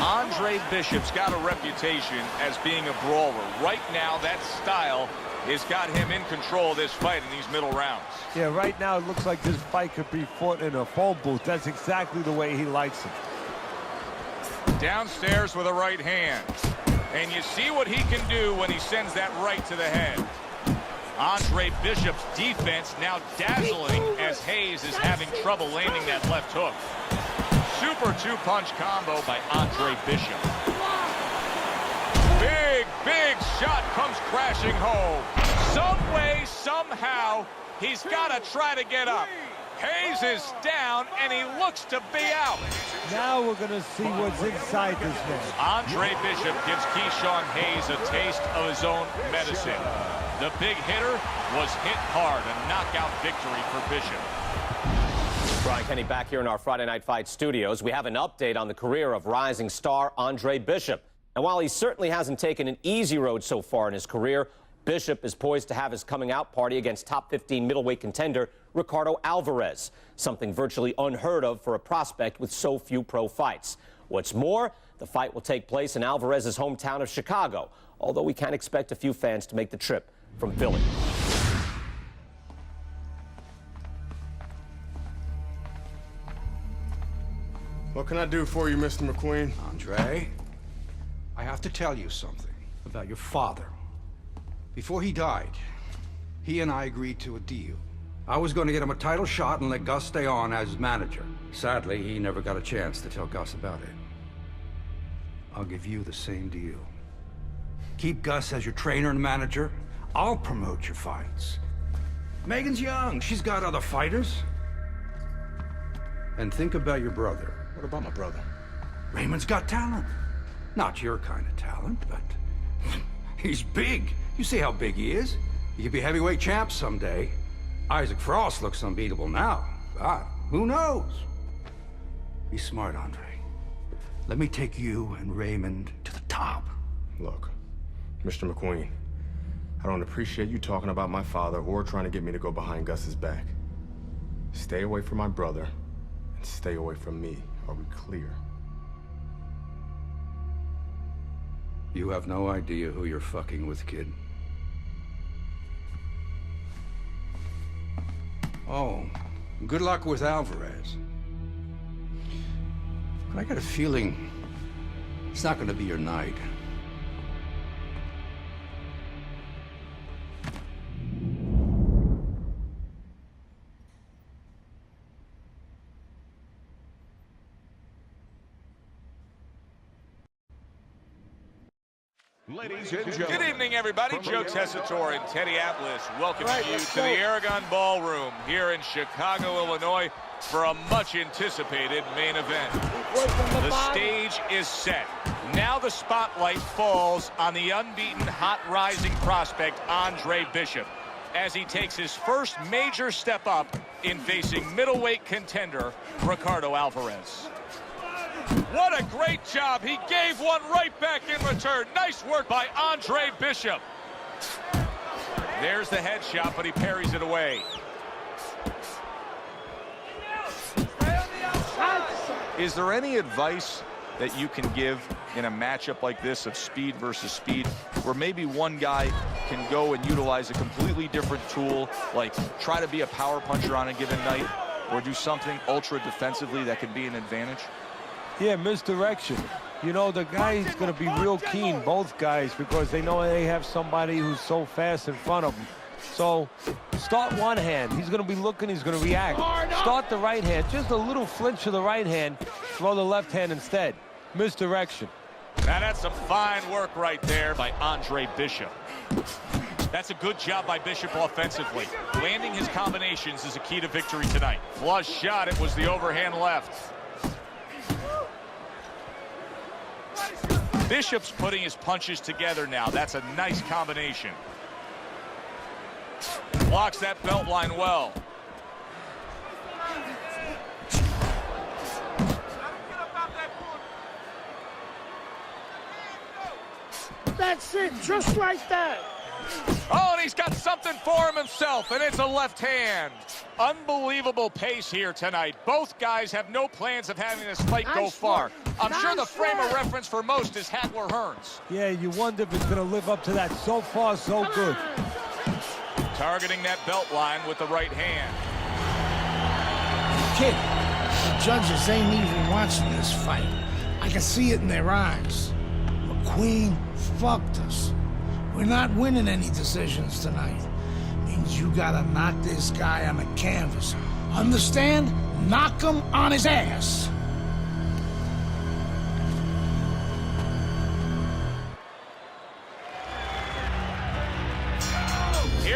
Andre Bishop's got a reputation as being a brawler. Right now, that style has got him in control of this fight in these middle rounds. Yeah, right now it looks like this fight could be fought in a phone booth. That's exactly the way he likes it. Downstairs with a right hand. And you see what he can do when he sends that right to the head. Andre Bishop's defense now dazzling as Hayes is having trouble landing that left hook. Super 2-punch combo by Andre Bishop. Big big shot comes crashing home. Some way, somehow, he's got to try to get up. Hayes is down, and he looks to be out. Now we're going to see what's inside this man. Andre Bishop gives Keyshawn Hayes a taste of his own medicine. The big hitter was hit hard, a knockout victory for Bishop. Brian Kenny back here in our Friday Night Fight studios. We have an update on the career of rising star Andre Bishop. And while he certainly hasn't taken an easy road so far in his career, Bishop is poised to have his coming out party against top 15 middleweight contender Ricardo Alvarez, something virtually unheard of for a prospect with so few pro fights. What's more, the fight will take place in Alvarez's hometown of Chicago, although we can expect a few fans to make the trip from Philly. What can I do for you, Mr. McQueen? Andre, I have to tell you something about your father. Before he died, he and I agreed to a deal. I was going to get him a title shot and let Gus stay on as his manager. Sadly, he never got a chance to tell Gus about it. I'll give you the same deal. Keep Gus as your trainer and manager. I'll promote your fights. Megan's young. She's got other fighters. And think about your brother. What about my brother? Raymond's got talent. Not your kind of talent, but he's big. You see how big he is. He could be heavyweight champ someday. Isaac Frost looks unbeatable now. God, who knows? Be smart, Andre. Let me take you and Raymond to the top. Look, Mr. McQueen, I don't appreciate you talking about my father or trying to get me to go behind Gus's back. Stay away from my brother and stay away from me. Are we clear? You have no idea who you're fucking with, kid. Oh, good luck with Alvarez. But I got a feeling it's not gonna be your night. Ladies and gentlemen. Good evening, everybody. Joe Tessitore and Teddy Atlas welcoming you to the Aragon Ballroom here in Chicago, Illinois for a much-anticipated main event. The stage is set. Now the spotlight falls on the unbeaten, hot-rising prospect Andre Bishop as he takes his first major step up in facing middleweight contender Ricardo Alvarez. What a great job. He gave one right back in return. Nice work by Andre Bishop. There's the headshot, but he parries it away. Is there any advice that you can give in a matchup like this of speed versus speed, where maybe one guy can go and utilize a completely different tool, like try to be a power puncher on a given night, or do something ultra defensively that could be an advantage? Yeah, misdirection. You know, the guy's going to be real keen, both guys, because they know they have somebody who's so fast in front of them. So start one hand. He's going to be looking. He's going to react. Start the right hand. Just a little flinch of the right hand. Throw the left hand instead. Misdirection. Now that's some fine work right there by Andre Bishop. That's a good job by Bishop offensively. Landing his combinations is a key to victory tonight. Flush shot. It was the overhand left. Bishop's putting his punches together now. That's a nice combination. Blocks that belt line well. That's it, just like that. Oh, and he's got something for him himself, and it's a left hand. Unbelievable pace here tonight. Both guys have no plans of having this fight go far. I'm sure the frame of reference for most is Hagler Hearns. Yeah, you wonder if it's going to live up to that. So far, so good. Targeting that belt line with the right hand. Kid, the judges ain't even watching this fight. I can see it in their eyes. McQueen fucked us. We're not winning any decisions tonight. Means you gotta knock this guy on the canvas. Understand? Knock him on his ass.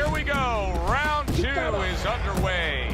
Here we go. Round 2 is underway.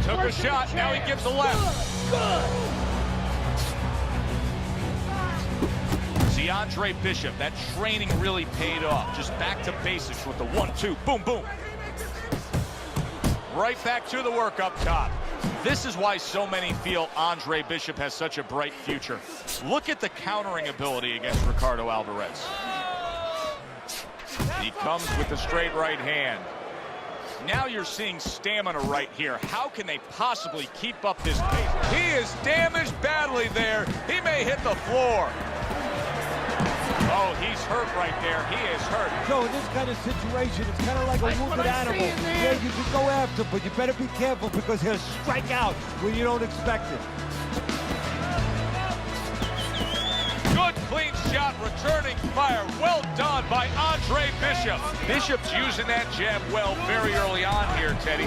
Took a shot, now he gives a left. See, Andre Bishop, that training really paid off. Just back to basics with the 1-2, boom, boom. Right back to the work up top. This is why so many feel Andre Bishop has such a bright future. Look at the countering ability against Ricardo Alvarez. He comes with the straight right hand. Now you're seeing stamina right here. How can they possibly keep up this pace? He is damaged badly there. He may hit the floor. Oh, he's hurt right there. He is hurt. So in this kind of situation, it's kind of like a wounded animal. Yeah, you can go after, but you better be careful because he'll strike out when you don't expect it. Good, clean shot, returning fire. Well done by Andre Bishop. Bishop's using that jab well very early on here, Teddy.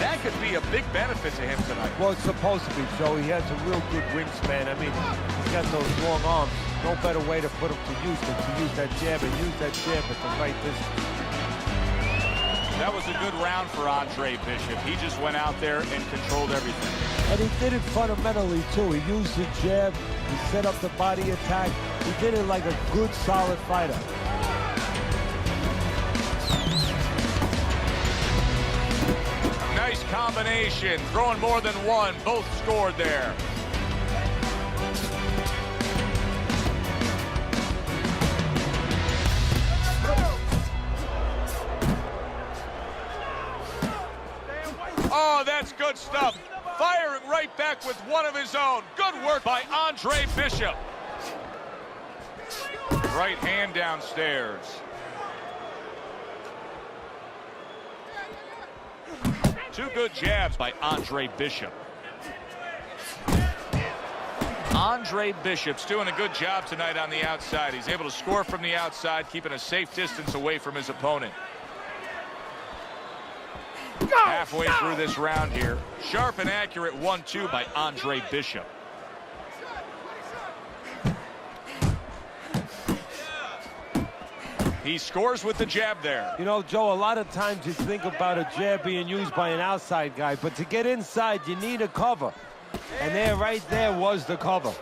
That could be a big benefit to him tonight. Well, it's supposed to be, Joe. He has a real good wingspan. I mean, he's got those long arms. No better way to put him to use than to use that jab and use that jab at the right distance. That was a good round for Andre Bishop. He just went out there and controlled everything. And he did it fundamentally, too. He used the jab. He set up the body attack. He did it like a good, solid fighter. Nice combination. Throwing more than one. Both scored there. Oh, that's good stuff. Firing right back with one of his own. Good work by Andre Bishop. Right hand downstairs. Two good jabs by Andre Bishop. Andre Bishop's doing a good job tonight on the outside. He's able to score from the outside, keeping a safe distance away from his opponent. Halfway through this round here. Sharp and accurate 1-2 by Andre Bishop. He scores with the jab there. You know, Joe, a lot of times you think about a jab being used by an outside guy, but to get inside, you need a cover. And there, right there, was the cover.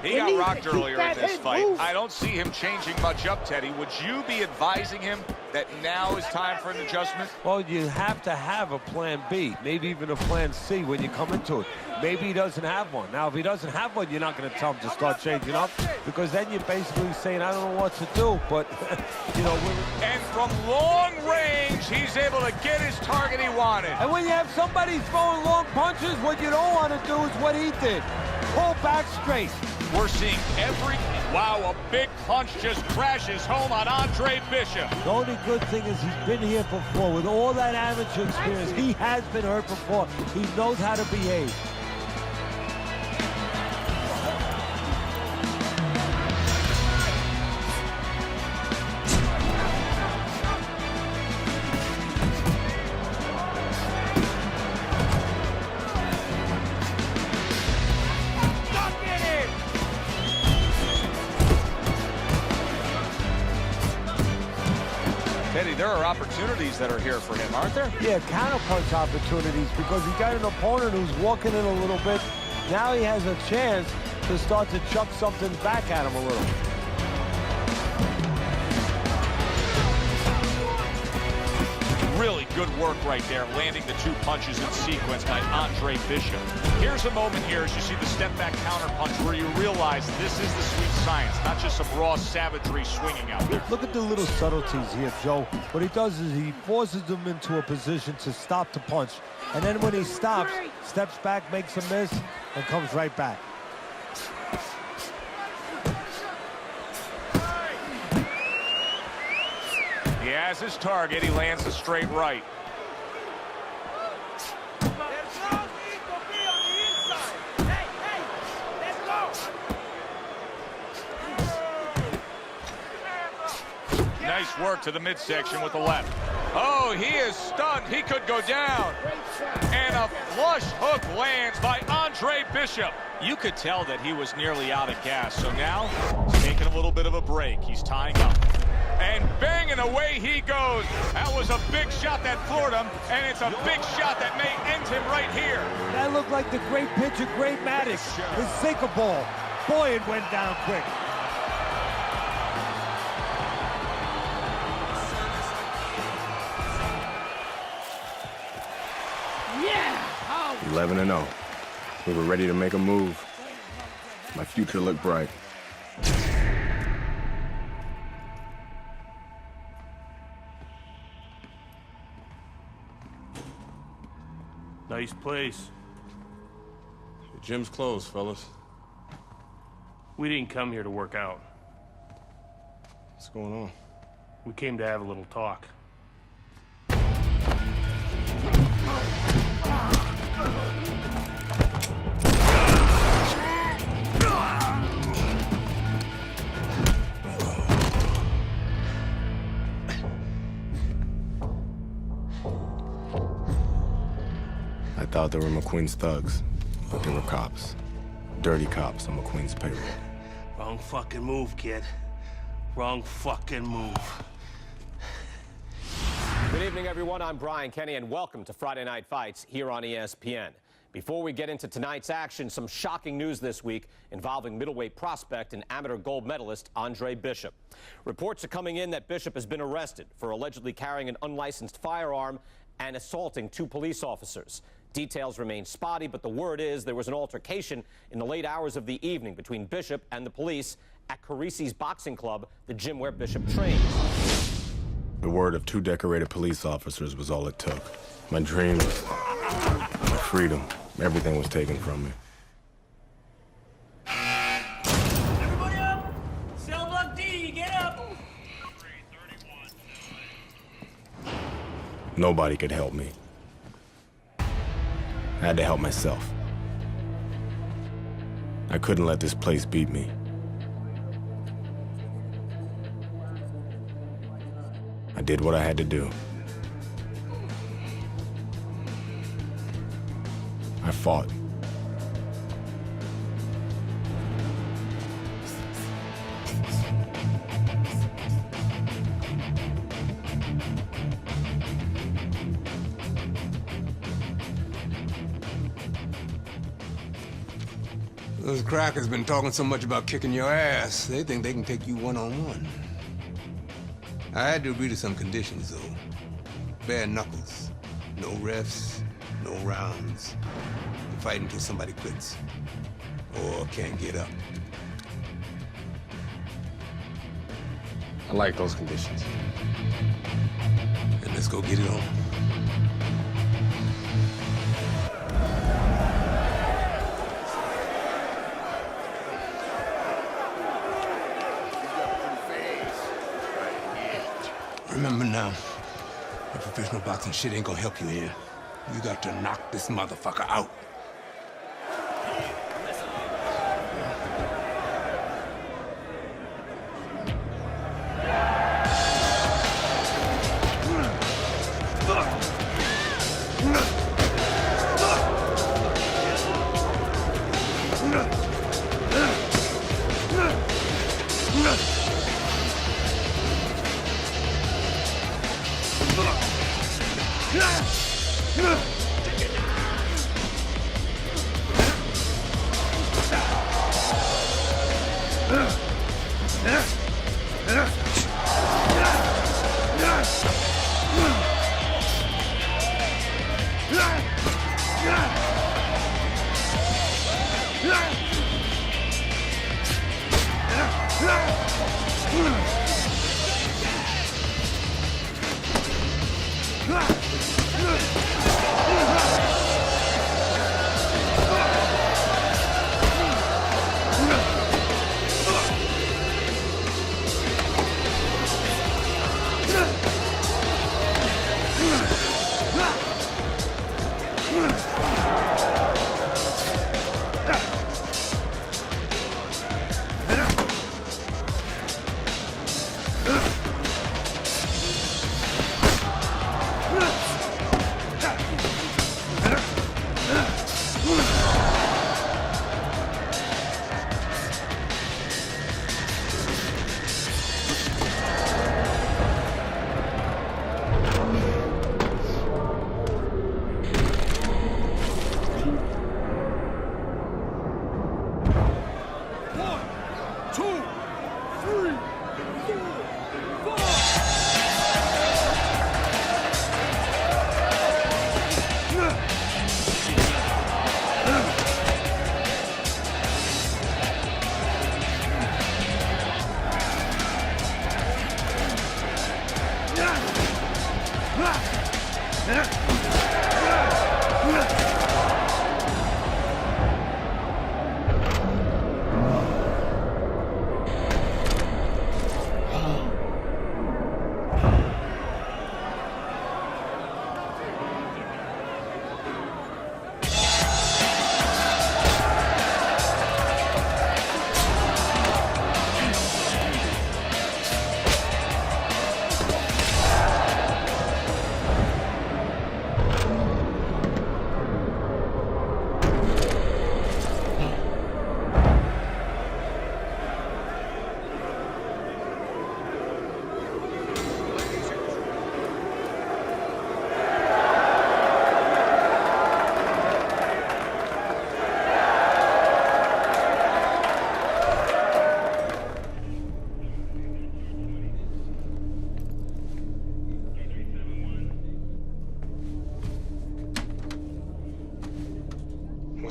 He got rocked earlier in this fight. I don't see him changing much up, Teddy. Would you be advising him that now is time for an adjustment? Well, you have to have a plan B, maybe even a plan C when you come into it. Maybe he doesn't have one. Now, if he doesn't have one, you're not going to tell him to start changing up because then you're basically saying, I don't know what to do, but, you know. And from long range, he's able to get his target he wanted. And when you have somebody throwing long punches, what you don't want to do is what he did. Pull back straight. We're seeing every... Wow, a big punch just crashes home on Andre Bishop. The only good thing is he's been here before. With all that amateur experience, he has been hurt before. He knows how to behave. Teddy, there are opportunities that are here for him, aren't there? Yeah, counterpunch opportunities because he got an opponent who's walking in a little bit. Now he has a chance to start to chuck something back at him a little. Really good work right there, landing the 2 punches in sequence by Andre Bishop. Here's a moment here as you see the step-back counterpunch where you realize this is the sweet science, not just some raw savagery swinging out there. Look at the little subtleties here, Joe. What he does is he forces them into a position to stop the punch. And then when he stops, steps back, makes a miss, and comes right back. He has his target. He lands a straight right. Nice work to the midsection with the left. Oh, he is stunned. He could go down. And a flush hook lands by Andre Bishop. You could tell that he was nearly out of gas. So now he's taking a little bit of a break. He's tying up. And banging away he goes. That was a big shot that floored him, and it's a big shot that may end him right here. That looked like the great pitcher, Great Maddox, his sinker ball. Boy, it went down quick. Yeah! 11-0. We were ready to make a move. My future looked bright. Nice place. The gym's closed, fellas. We didn't come here to work out. What's going on? We came to have a little talk. I thought they were McQueen's thugs, but they were cops. Dirty cops on McQueen's payroll. Wrong fucking move, kid. Wrong fucking move. Good evening, everyone. I'm Brian Kenny, and welcome to Friday Night Fights here on ESPN. Before we get into tonight's action, some shocking news this week involving middleweight prospect and amateur gold medalist Andre Bishop. Reports are coming in that Bishop has been arrested for allegedly carrying an unlicensed firearm and assaulting 2 police officers. Details remain spotty, but the word is there was an altercation in the late hours of the evening between Bishop and the police at Carisi's Boxing Club, the gym where Bishop trains. The word of 2 decorated police officers was all it took. My dreams, my freedom, everything was taken from me. Everybody up! Cell block D, get up! Nobody could help me. I had to help myself. I couldn't let this place beat me. I did what I had to do. I fought. Those crackers been talking so much about kicking your ass, they think they can take you one-on-one. I had to agree to some conditions, though. Bare knuckles. No refs, no rounds. You fight until somebody quits. Or can't get up. I like those conditions. And let's go get it on. Remember now, that professional boxing shit ain't gonna help you here. You got to knock this motherfucker out.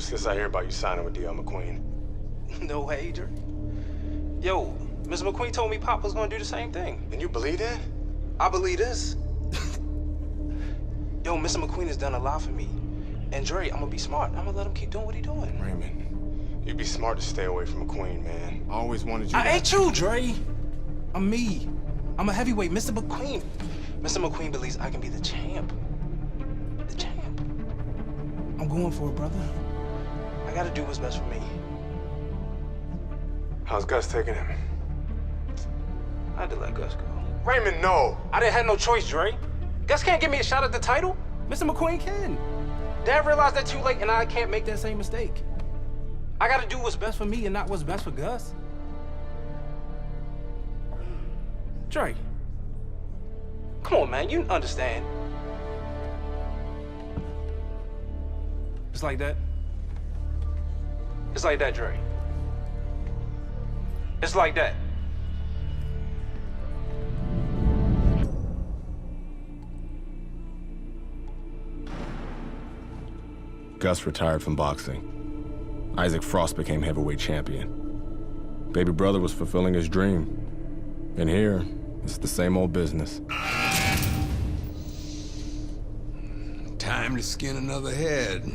What's this I hear about you signing with D.L. McQueen? No way, Dre. Yo, Mr. McQueen told me Pop was gonna do the same thing. And you believe that? I believe this. Yo, Mr. McQueen has done a lot for me. And Dre, I'm gonna be smart. I'm gonna let him keep doing what he's doing. Raymond, you'd be smart to stay away from McQueen, man. I always wanted you I to... ain't you, Dre. I'm me. I'm a heavyweight, Mr. McQueen. Mr. McQueen believes I can be the champ. The champ. I'm going for it, brother. I gotta do what's best for me. How's Gus taking him? I had to let Gus go. Raymond, no! I didn't have no choice, Dre. Gus can't give me a shot at the title. Mr. McQueen can. Dad realized that too late, and I can't make that same mistake. I gotta do what's best for me and not what's best for Gus. Dre. Come on, man, you understand. It's like that. It's like that, Dre. It's like that. Gus retired from boxing. Isaac Frost became heavyweight champion. Baby brother was fulfilling his dream. And here, it's the same old business. Time to skin another head.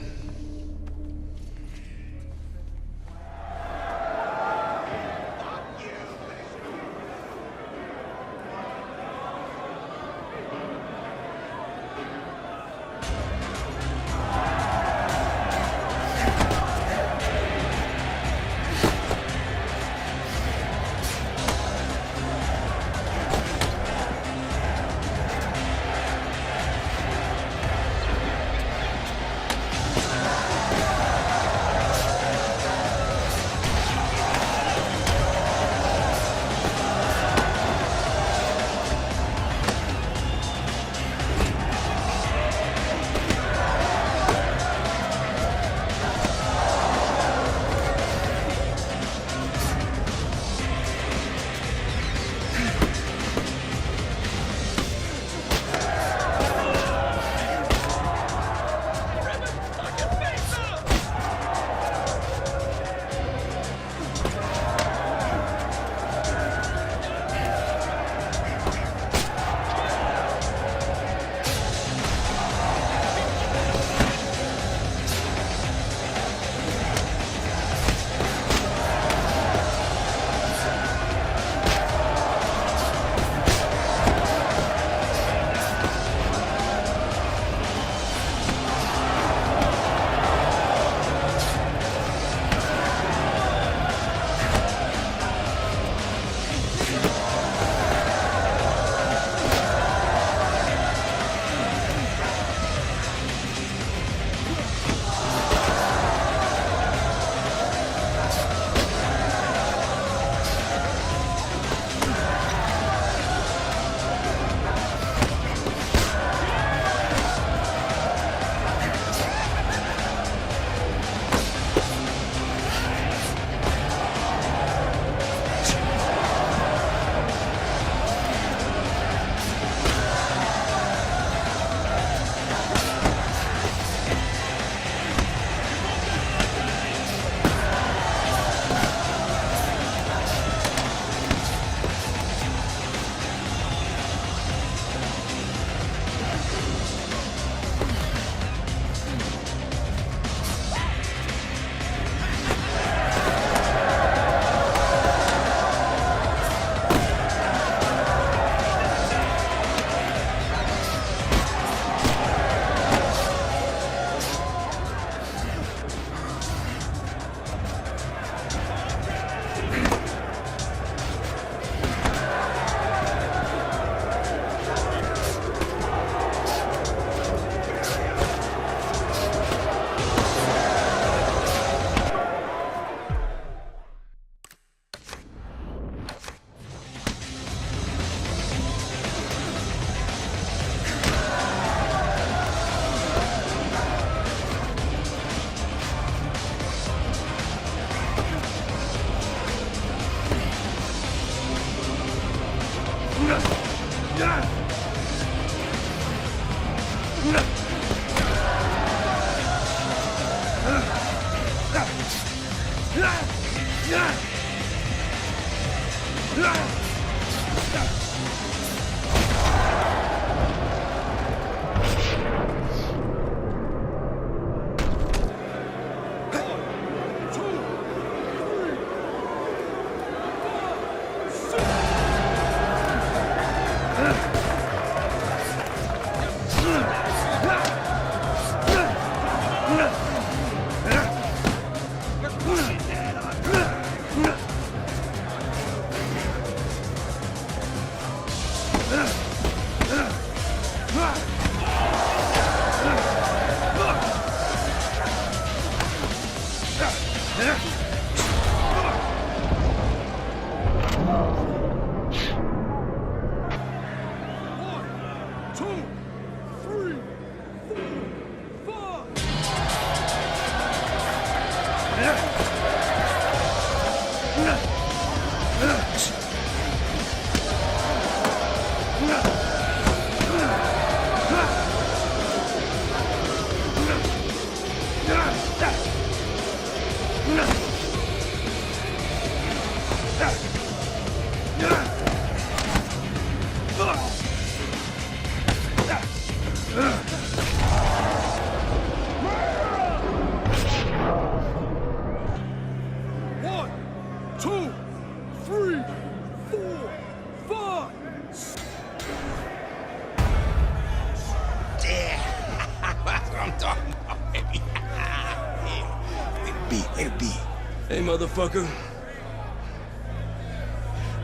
Hey, motherfucker.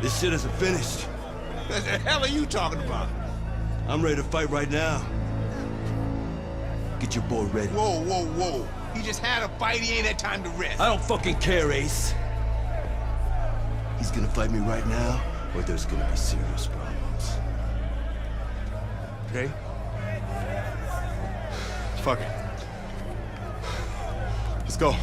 This shit isn't finished. What the hell are you talking about? I'm ready to fight right now. Get your boy ready. Whoa, whoa, whoa. He just had a fight. He ain't had time to rest. I don't fucking care, Ace. He's gonna fight me right now, or there's gonna be serious problems. Okay? Fuck it. Let's go.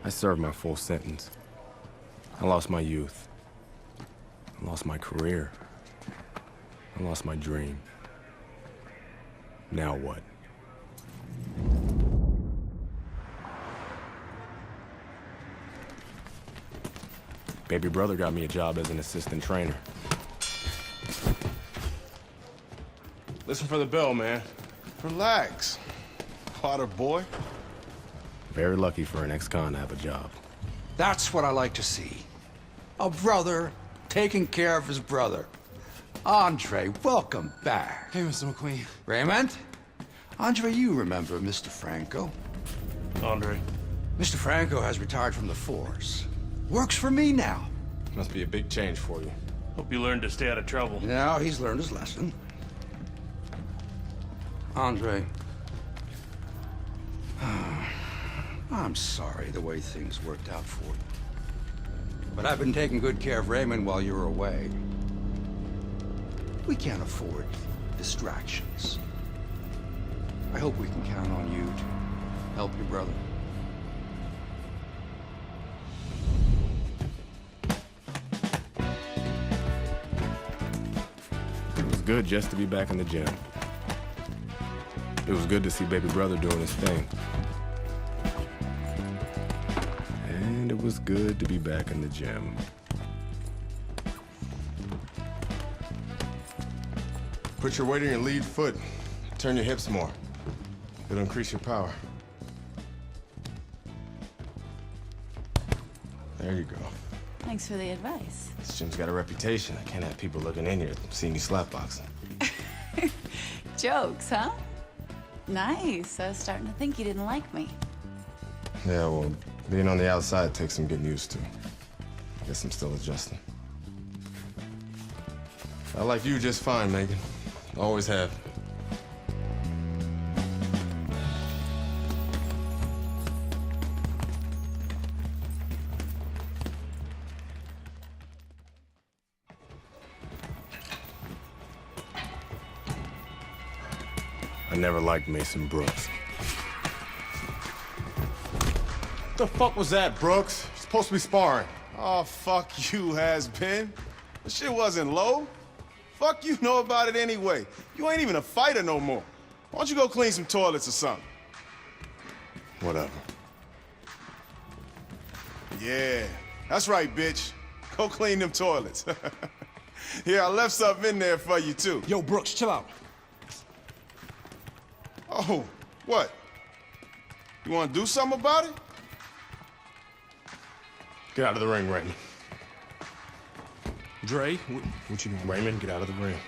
I served my full sentence. I lost my youth. I lost my career. I lost my dream. Now what? Baby brother got me a job as an assistant trainer. Listen for the bell, man. Relax. Potter boy. Very lucky for an ex-con to have a job. That's what I like to see. A brother taking care of his brother. Andre, welcome back. Hey, Mr. McQueen. Raymond? Andre, you remember Mr. Franco. Andre. Mr. Franco has retired from the force. Works for me now. Must be a big change for you. Hope you learned to stay out of trouble. Now he's learned his lesson. Andre. I'm sorry the way things worked out for you. But I've been taking good care of Raymond while you were away. We can't afford distractions. I hope we can count on you to help your brother. It was good just to be back in the gym. It was good to see baby brother doing his thing. And it was good to be back in the gym. Put your weight on your lead foot. Turn your hips more. It'll increase your power. There you go. Thanks for the advice. This gym's got a reputation. I can't have people looking in here see me slapboxing. Jokes, huh? Nice. I was starting to think you didn't like me. Yeah, well, being on the outside takes some getting used to. Guess I'm still adjusting. I like you just fine, Megan. Always have. I never liked Mason Brooks. What the fuck was that, Brooks? You're supposed to be sparring. Oh, fuck you, has-been. The shit wasn't low. Fuck you know about it anyway. You ain't even a fighter no more. Why don't you go clean some toilets or something? Whatever. Yeah, that's right, bitch. Go clean them toilets. Yeah, I left something in there for you, too. Yo, Brooks, chill out. Oh, what? You want to do something about it? Get out of the ring, Raymond. Dre, what you doing? Raymond, get out of the ring.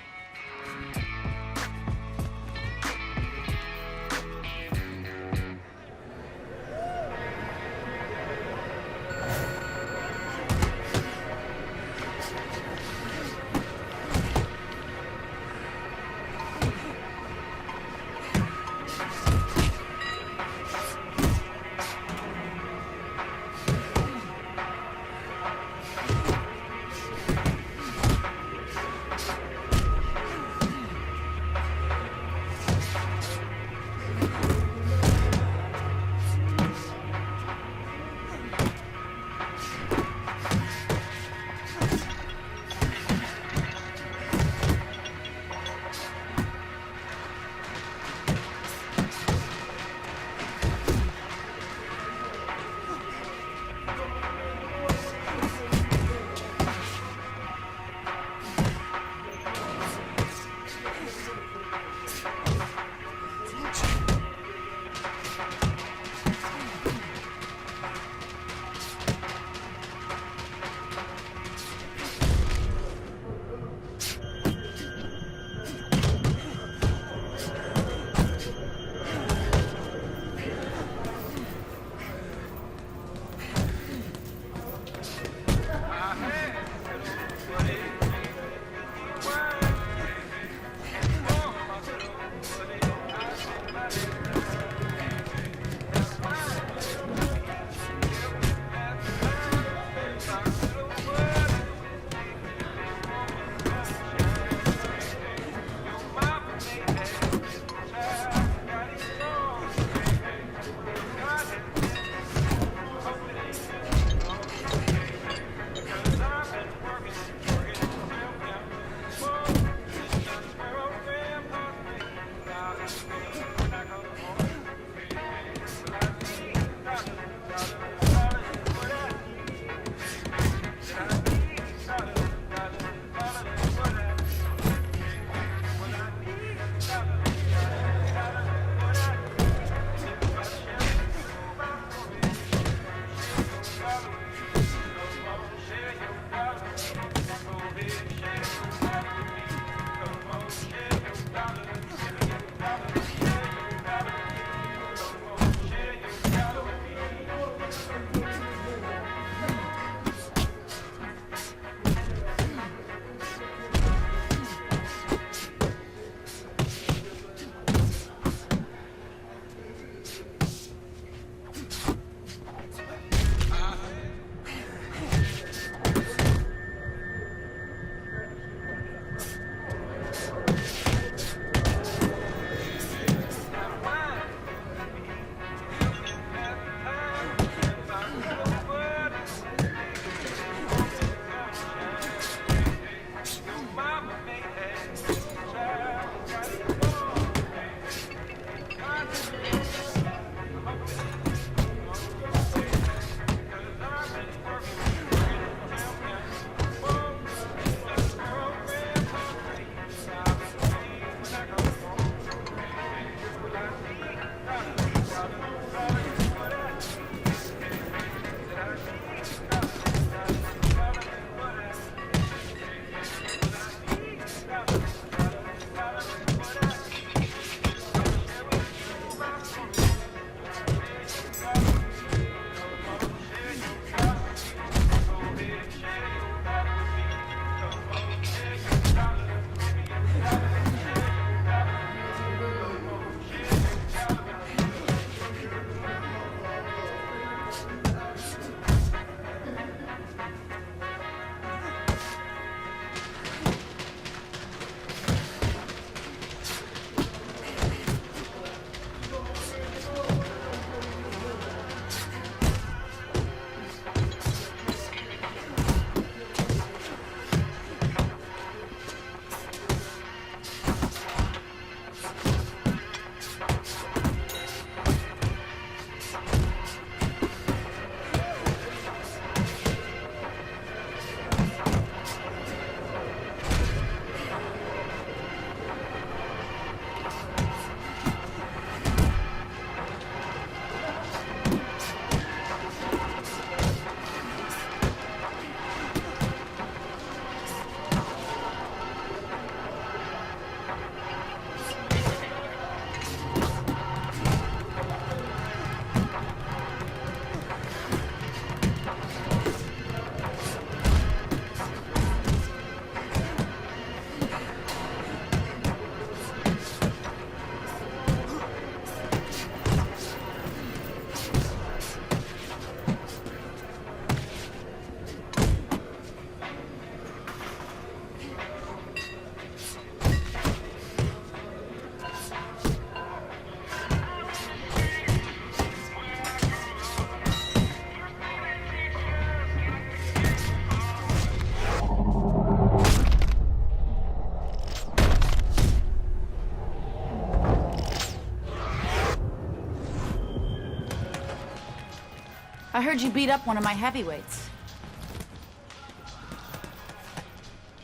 I heard you beat up one of my heavyweights.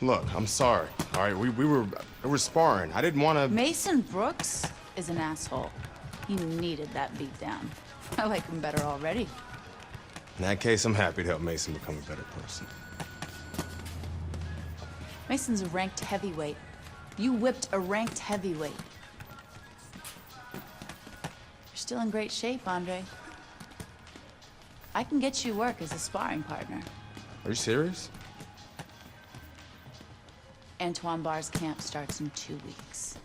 Look, I'm sorry. All right, we were sparring. I didn't want to. Mason Brooks is an asshole. He needed that beatdown. I like him better already. In that case, I'm happy to help Mason become a better person. Mason's a ranked heavyweight. You whipped a ranked heavyweight. You're still in great shape, Andre. I can get you work as a sparring partner. Are you serious? Antoine Barr's camp starts in 2 weeks.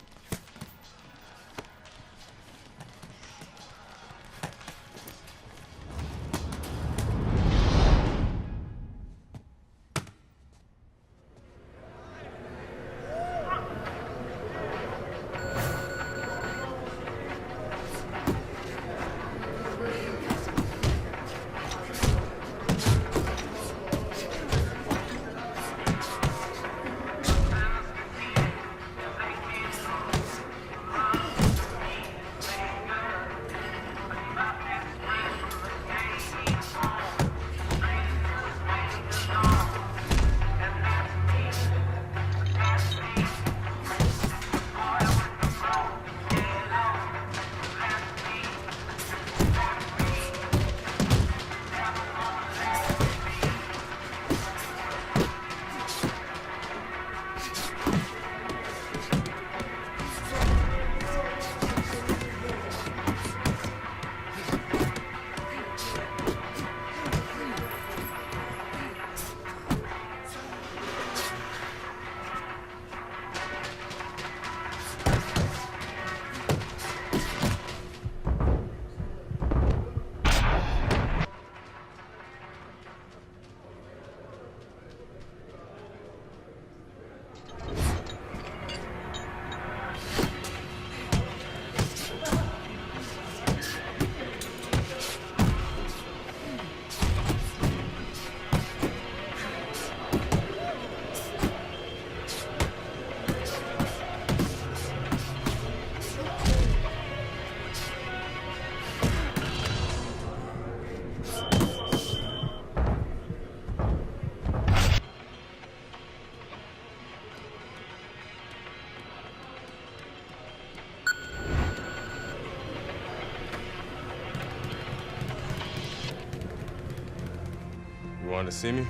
wanted to see me?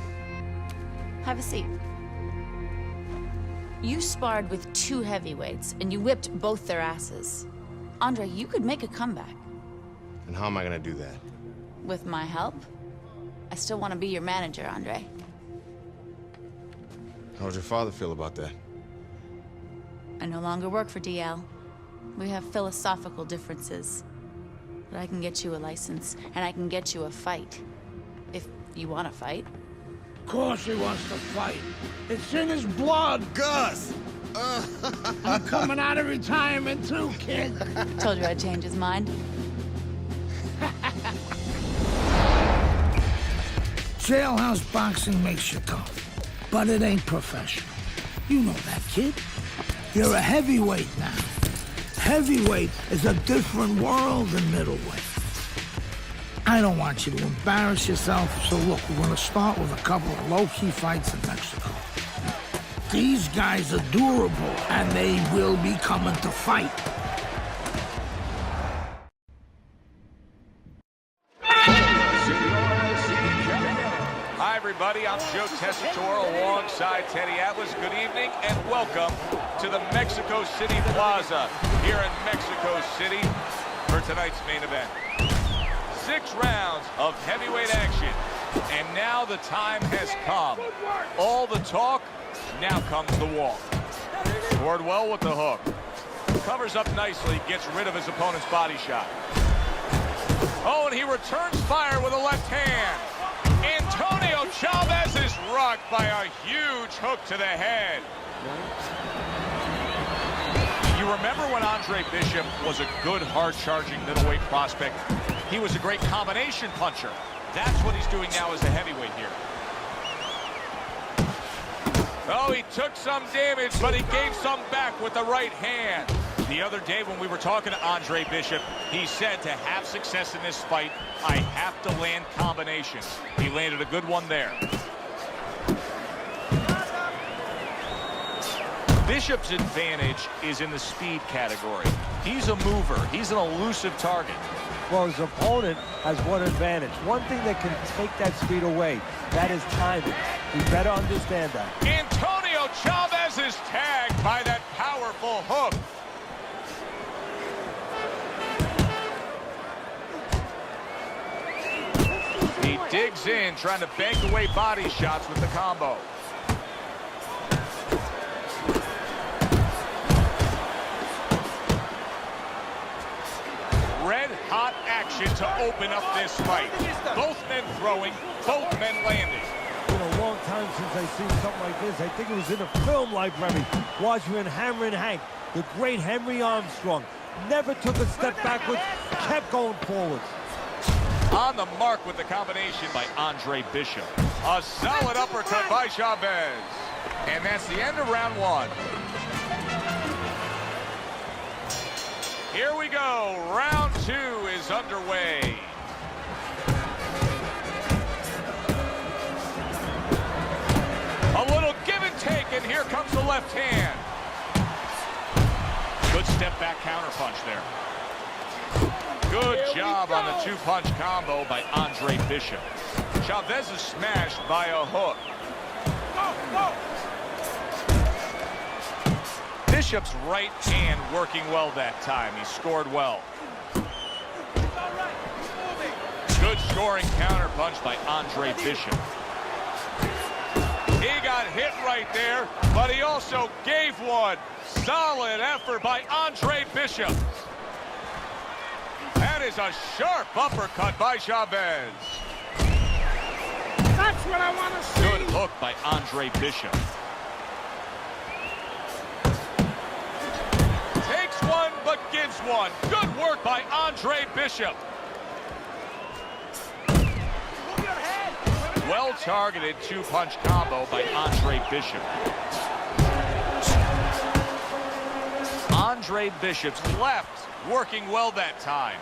Have a seat. You sparred with 2 heavyweights, and you whipped both their asses. Andre, you could make a comeback. And how am I gonna do that? With my help? I still want to be your manager, Andre. How would your father feel about that? I no longer work for DL. We have philosophical differences. But I can get you a license, and I can get you a fight. If you want to fight. Of course he wants to fight. It's in his blood. Gus! I'm coming out of retirement too, kid. Told you I'd change his mind. Jailhouse boxing makes you tough, but it ain't professional. You know that, kid. You're a heavyweight now. Heavyweight is a different world than middleweight. I don't want you to embarrass yourself, so look, we're gonna start with a couple of low-key fights in Mexico. These guys are durable, and they will be coming to fight. Hi, everybody. I'm Joe Tessitore alongside Teddy Atlas. Good evening and welcome to the Mexico City Plaza here in Mexico City for tonight's main event. 6 rounds of heavyweight action, and now the time has come. All the talk, now comes the walk. Scored well with the hook. Covers up nicely, gets rid of his opponent's body shot. Oh, and he returns fire with a left hand. Antonio Chavez is rocked by a huge hook to the head. You remember when Andre Bishop was a good, hard-charging middleweight prospect? He was a great combination puncher. That's what he's doing now as a heavyweight here. Oh, he took some damage, but he gave some back with the right hand. The other day when we were talking to Andre Bishop, he said to have success in this fight, I have to land combinations. He landed a good one there. Bishop's advantage is in the speed category. He's a mover. He's an elusive target. Well, his opponent has one advantage. One thing that can take that speed away, that is timing. You better understand that. Antonio Chavez is tagged by that powerful hook. He digs in, trying to bank away body shots with the combo. Red-hot action to open up this fight. Both men throwing, both men landing. It's been a long time since I've seen something like this. I think it was in a film library. Watching Hammer and Hank, the great Henry Armstrong, never took a step backwards, kept going forwards. On the mark with the combination by Andre Bishop. A solid uppercut by Chavez. And that's the end of round 1. Here we go. Round 2 is underway. A little give and take, and here comes the left hand. Good step back counter punch there. Good job on the 2-punch combo by Andre Bishop. Chavez is smashed by a hook. Bishop's right hand working well that time. He scored well. Good scoring counter punch by Andre Bishop. He got hit right there, but he also gave one. Solid effort by Andre Bishop. That is a sharp uppercut by Chavez. That's what I want to see. Good hook by Andre Bishop. Takes one, but gives one. Good work by Andre Bishop. Well-targeted 2-punch combo by Andre Bishop. Andre Bishop's left working well that time.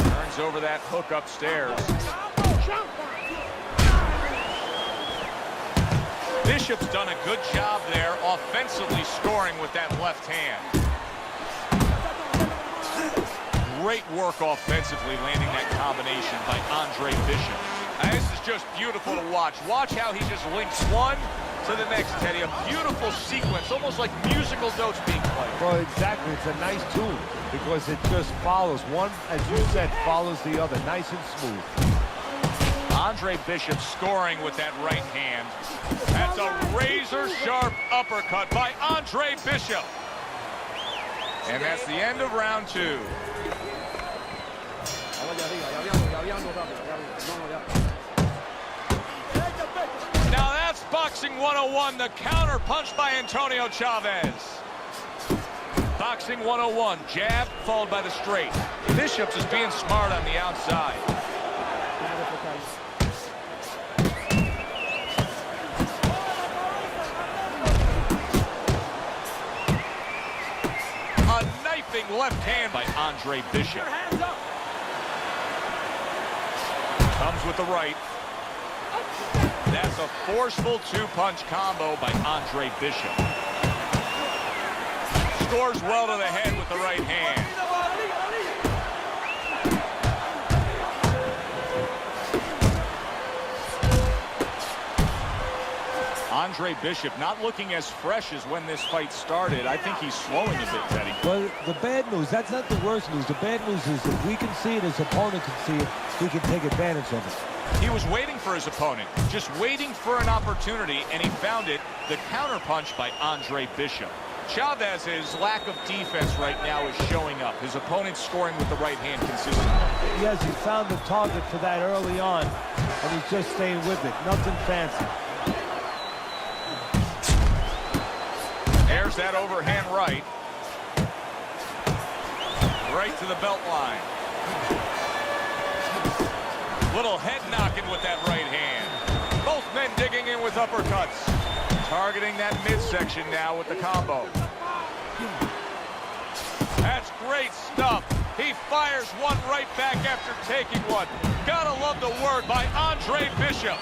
Turns over that hook upstairs. Bishop's done a good job there offensively scoring with that left hand. Great work offensively, landing that combination by Andre Bishop. And this is just beautiful to watch. Watch how he just links one to the next, Teddy. A beautiful sequence, almost like musical notes being played. Well, exactly. It's a nice tune because it just follows. One, as you said, follows the other. Nice and smooth. Andre Bishop scoring with that right hand. That's a razor-sharp uppercut by Andre Bishop. And that's the end of round 2. Now that's Boxing 101, the counter punch by Antonio Chavez. Boxing 101, jab followed by the straight. Bishop's is being smart on the outside. A knifing left hand by Andre Bishop. Comes with the right. That's a forceful two-punch combo by Andre Bishop. Scores well to the head with the right hand. Andre Bishop not looking as fresh as when this fight started. I think he's slowing a bit, Teddy. Well, the bad news, that's not the worst news. The bad news is if we can see it, his opponent can see it, he can take advantage of it. He was waiting for his opponent, just waiting for an opportunity, and he found it. The counterpunch by Andre Bishop. Chavez's lack of defense right now is showing up. His opponent's scoring with the right hand consistently. Yes, he found the target for that early on, and he's just staying with it. Nothing fancy. There's that overhand right. Right to the belt line. Little head knocking with that right hand. Both men digging in with uppercuts. Targeting that midsection now with the combo. That's great stuff. He fires one right back after taking one. Gotta love the work by Andre Bishop.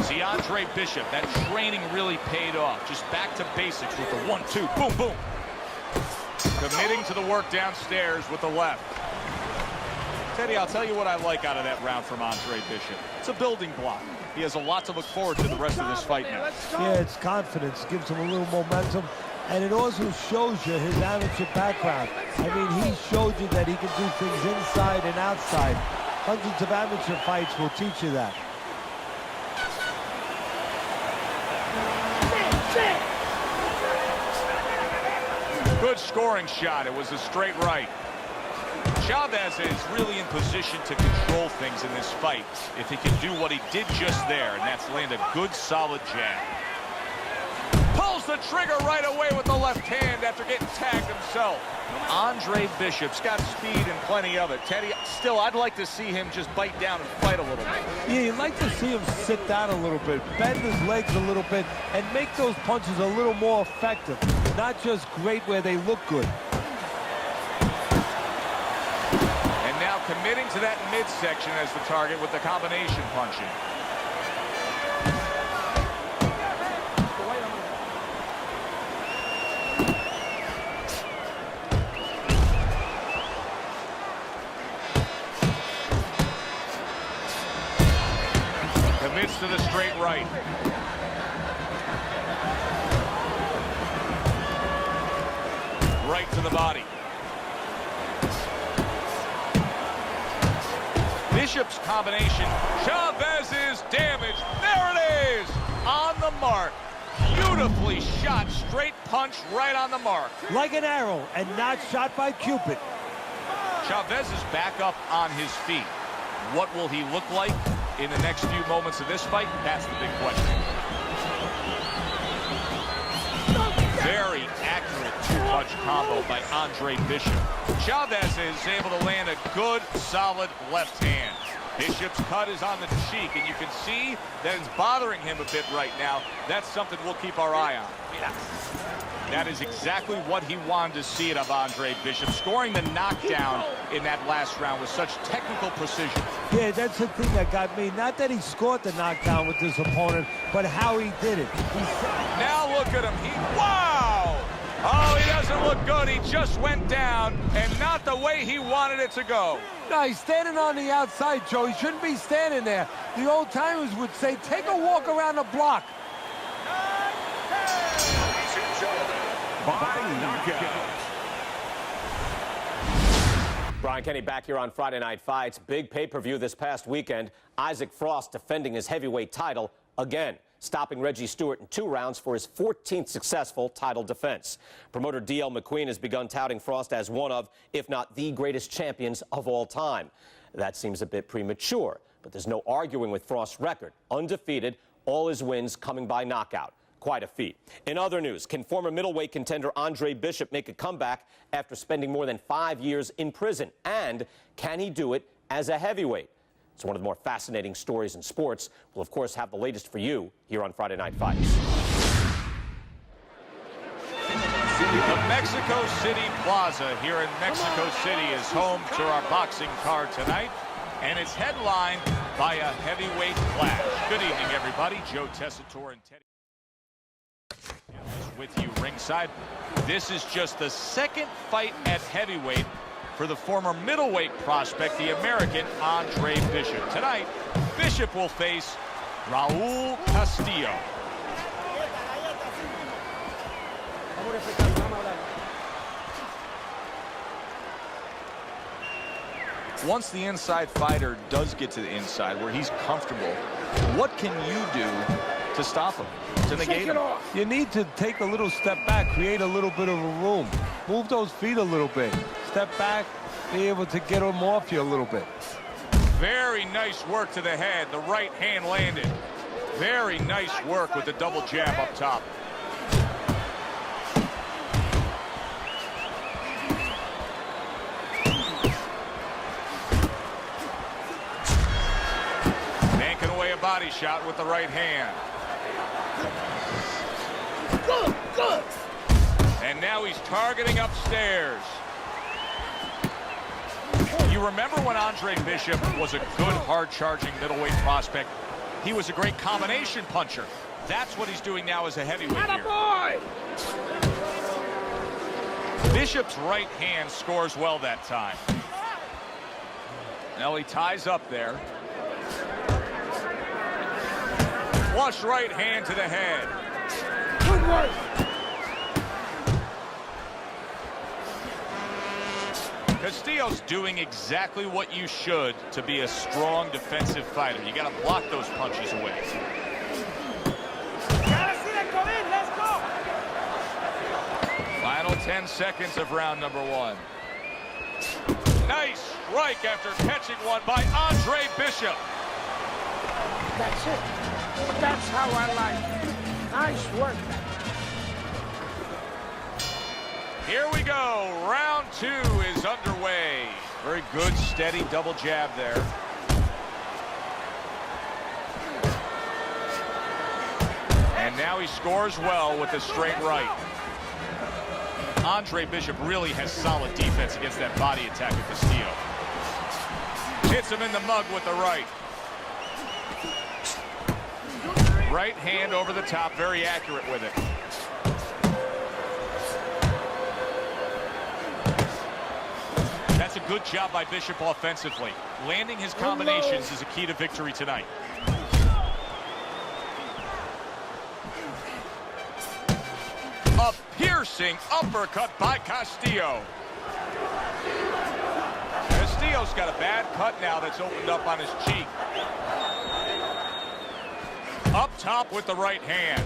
See, Andre Bishop, that training really paid off. Just back to basics with the 1-2, boom, boom. Committing to the work downstairs with the left. Teddy, I'll tell you what I like out of that round from Andre Bishop. It's a building block. He has a lot to look forward to the rest of this fight now. Yeah, it's confidence. Gives him a little momentum. And it also shows you his amateur background. I mean, he showed you that he can do things inside and outside. Hundreds of amateur fights will teach you that. Good scoring shot. It was a straight right. Chavez is really in position to control things in this fight if he can do what he did just there, and that's land a good, solid jab. Pulls the trigger right away with the left hand after getting tagged himself. Andre Bishop's got speed and plenty of it. Teddy, still, I'd like to see him just bite down and fight a little bit. Yeah, you'd like to see him sit down a little bit, bend his legs a little bit, and make those punches a little more effective. Not just great where they look good. And now committing to that midsection as the target with the combination punching. Commits to the straight right. Right to the body. Bishop's combination. Chavez is damaged. There it is. On the mark. Beautifully shot. Straight punch right on the mark. Like an arrow and not shot by Cupid. Chavez is back up on his feet. What will he look like in the next few moments of this fight? That's the big question. Very accurate two-punch combo by Andre Bishop. Chavez is able to land a good, solid left hand. Bishop's cut is on the cheek, and you can see that it's bothering him a bit right now. That's something we'll keep our eye on. That is exactly what he wanted to see it of Andre Bishop, scoring the knockdown in that last round with such technical precision. Yeah, that's the thing that got me. Not that he scored the knockdown with his opponent, but how he did it. Now look at him. Wow! Oh, he doesn't look good. He just went down, and not the way he wanted it to go. No, he's standing on the outside, Joe. He shouldn't be standing there. The old-timers would say, take a walk around the block. By knockout. Brian Kenny back here on Friday Night Fights. Big pay-per-view this past weekend. Isaac Frost defending his heavyweight title again, stopping Reggie Stewart in 2 rounds for his 14th successful title defense. Promoter D.L. McQueen has begun touting Frost as one of, if not the greatest champions of all time. That seems a bit premature, but there's no arguing with Frost's record. Undefeated, all his wins coming by knockout. Quite a feat. In other news, can former middleweight contender Andre Bishop make a comeback after spending more than 5 years in prison? And can he do it as a heavyweight? It's one of the more fascinating stories in sports. We'll, of course, have the latest for you here on Friday Night Fights. The Mexico City Plaza here in Mexico City is home to our boxing card tonight, and it's headlined by a heavyweight clash. Good evening, everybody. Joe Tessitore and Teddy with you ringside. This is just the second fight at heavyweight for the former middleweight prospect, the American Andre Bishop. Tonight, Bishop will face Raul Castillo. Once the inside fighter does get to the inside where he's comfortable, what can you do to stop him, to negate him? You need to take a little step back, create a little bit of a room. Move those feet a little bit. Step back, be able to get him off you a little bit. Very nice work to the head. The right hand landed. Very nice work with the double jab up top. Banking away a body shot with the right hand. Good, good. And now he's targeting upstairs. You remember when Andre Bishop was a good, hard-charging middleweight prospect? He was a great combination puncher. That's what he's doing now as a heavyweight here. Bishop's right hand scores well that time. Now he ties up there. Flush right hand to the head. Good work. Castillo's doing exactly what you should to be a strong defensive fighter. You got to block those punches away. Final 10 seconds of round number 1. Nice strike after catching one by Andre Bishop. That's it. That's how I like it. Nice work. Here we go. Round 2 is underway. Very good, steady double jab there. And now he scores well with the straight right. Andre Bishop really has solid defense against that body attack of Castillo. Hits him in the mug with the right. Right hand over the top, very accurate with it. That's a good job by Bishop offensively. Landing his combinations is a key to victory tonight. A piercing uppercut by Castillo. Castillo's got a bad cut now that's opened up on his cheek. Up top with the right hand.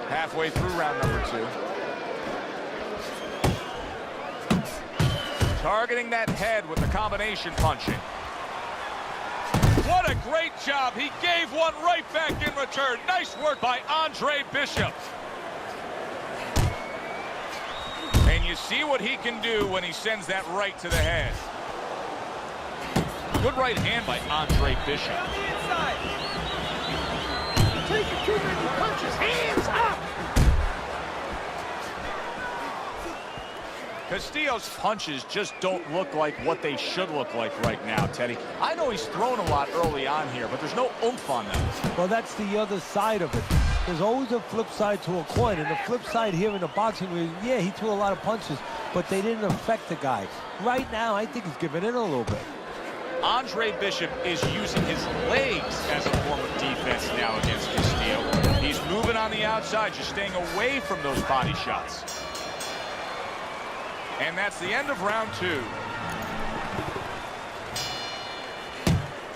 Halfway through round number 2. Targeting that head with the combination punching. What a great job. He gave one right back in return. Nice work by Andre Bishop. And you see what he can do when he sends that right to the head. Good right hand by Andre Bishop. Taking too many punches. Hands up. Castillo's punches just don't look like what they should look like right now, Teddy. I know he's thrown a lot early on here, but there's no oomph on them. Well, that's the other side of it. There's always a flip side to a coin, and the flip side here in the boxing ring, yeah, he threw a lot of punches, but they didn't affect the guy. Right now, I think he's giving in a little bit. Andre Bishop is using his legs as a form of defense now against Castillo. He's moving on the outside, just staying away from those body shots. And that's the end of round 2.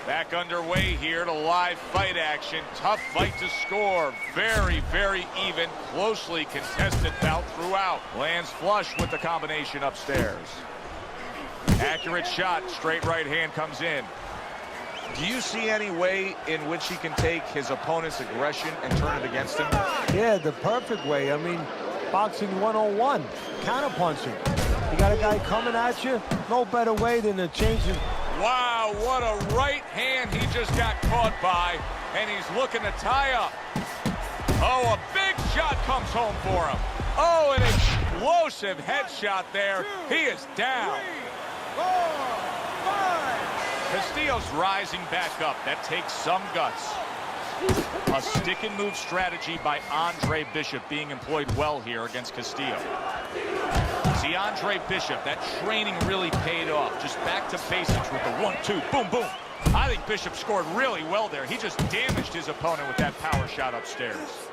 Back underway here to live fight action. Tough fight to score. Very, very even, closely contested bout throughout. Lands flush with the combination upstairs. Accurate shot, straight right hand comes in. Do you see any way in which he can take his opponent's aggression and turn it against him? Yeah, the perfect way. I mean, boxing 101, counterpunching. You got a guy coming at you, no better way than to change it. Wow, what a right hand he just got caught by, and he's looking to tie up. Oh, a big shot comes home for him. Oh, an explosive headshot there. He is down. 4, 5. Castillo's rising back up. That takes some guts. A stick and move strategy by Andre Bishop being employed well here against Castillo. See, Andre Bishop, that training really paid off. Just back to basics with the 1-2, boom, boom. I think Bishop scored really well there. He just damaged his opponent with that power shot upstairs.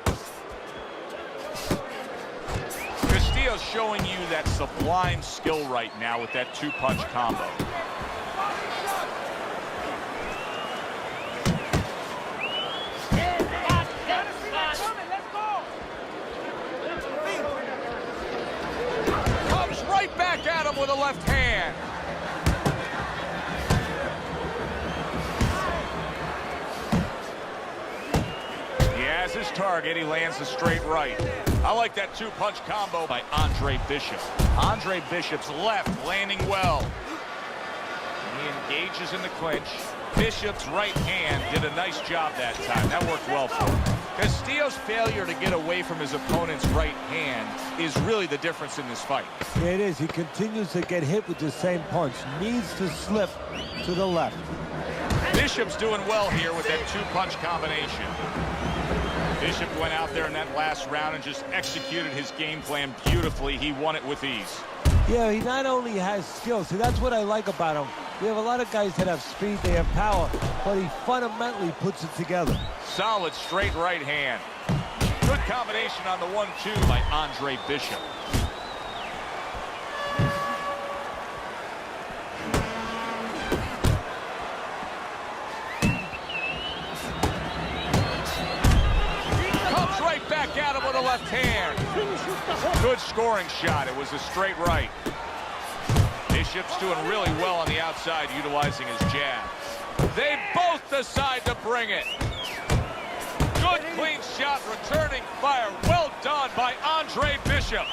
Castillo's showing you that sublime skill right now with that 2-punch combo. Back at him with a left hand. He has his target. He lands the straight right. I like that 2-punch combo by Andre Bishop. Andre Bishop's left landing well. He engages in the clinch. Bishop's right hand did a nice job that time. That worked well for him. Castillo's failure to get away from his opponent's right hand is really the difference in this fight. Yeah, it is. He continues to get hit with the same punch. Needs to slip to the left. Bishop's doing well here with that 2-punch combination. Bishop went out there in that last round and just executed his game plan beautifully. He won it with ease. Yeah, he not only has skill. See, that's what I like about him. We have a lot of guys that have speed, they have power, but he fundamentally puts it together. Solid straight right hand. Good combination on the 1-2 by Andre Bishop. Comes right back at him with a left hand. Good scoring shot. It was a straight right. Bishop's doing really well on the outside, utilizing his jab. They both decide to bring it. Good clean shot, returning fire. Well done by Andre Bishop.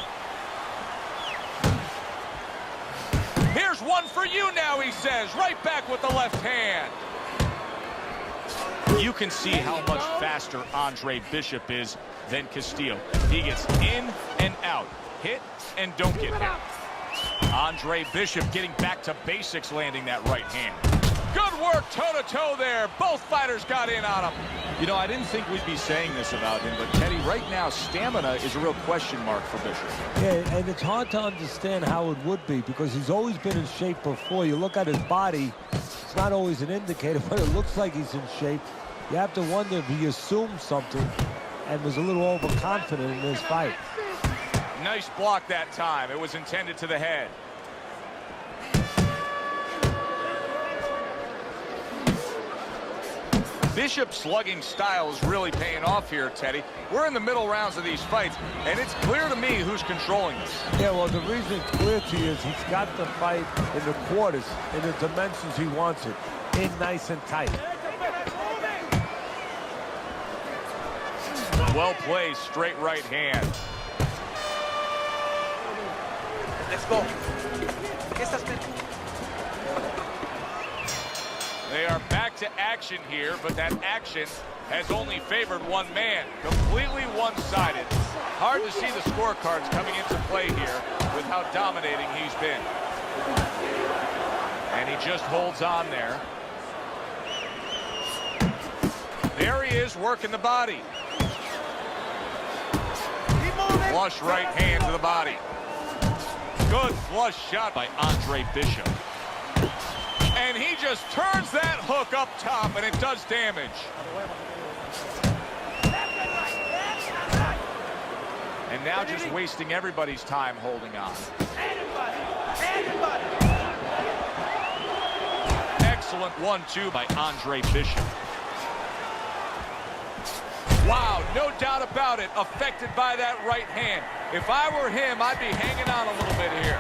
Here's one for you now, he says. Right back with the left hand. You can see how much faster Andre Bishop is than Castillo. He gets in and out. Hit and don't get hit. Andre Bishop getting back to basics, landing that right hand. Good work toe-to-toe there. Both fighters got in on him. You know, I didn't think we'd be saying this about him, but Teddy, right now, stamina is a real question mark for Bishop. Yeah, and it's hard to understand how it would be because he's always been in shape before. You look at his body, it's not always an indicator, but it looks like he's in shape. You have to wonder if he assumed something and was a little overconfident in this fight. Nice block that time. It was intended to the head. Bishop's slugging style is really paying off here, Teddy. We're in the middle rounds of these fights, and it's clear to me who's controlling this. Yeah, well, the reason it's clear to you is he's got the fight in the quarters, in the dimensions he wants it, in nice and tight. Well played, straight right hand. Let's go. They are back to action here, but that action has only favored one man. Completely one-sided. Hard to see the scorecards coming into play here with how dominating he's been. And he just holds on there. There he is, working the body. Flush right hand to the body. Good flush shot by Andre Bishop. And he just turns that hook up top, and it does damage. And now just wasting everybody's time holding on. Excellent 1-2 by Andre Bishop. Wow, no doubt about it, affected by that right hand. If I were him, I'd be hanging on a little bit here.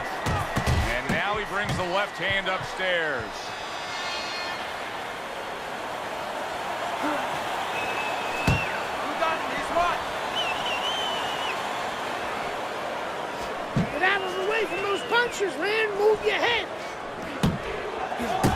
And now he brings the left hand upstairs. Get out of the way from those punches, man. Move your head.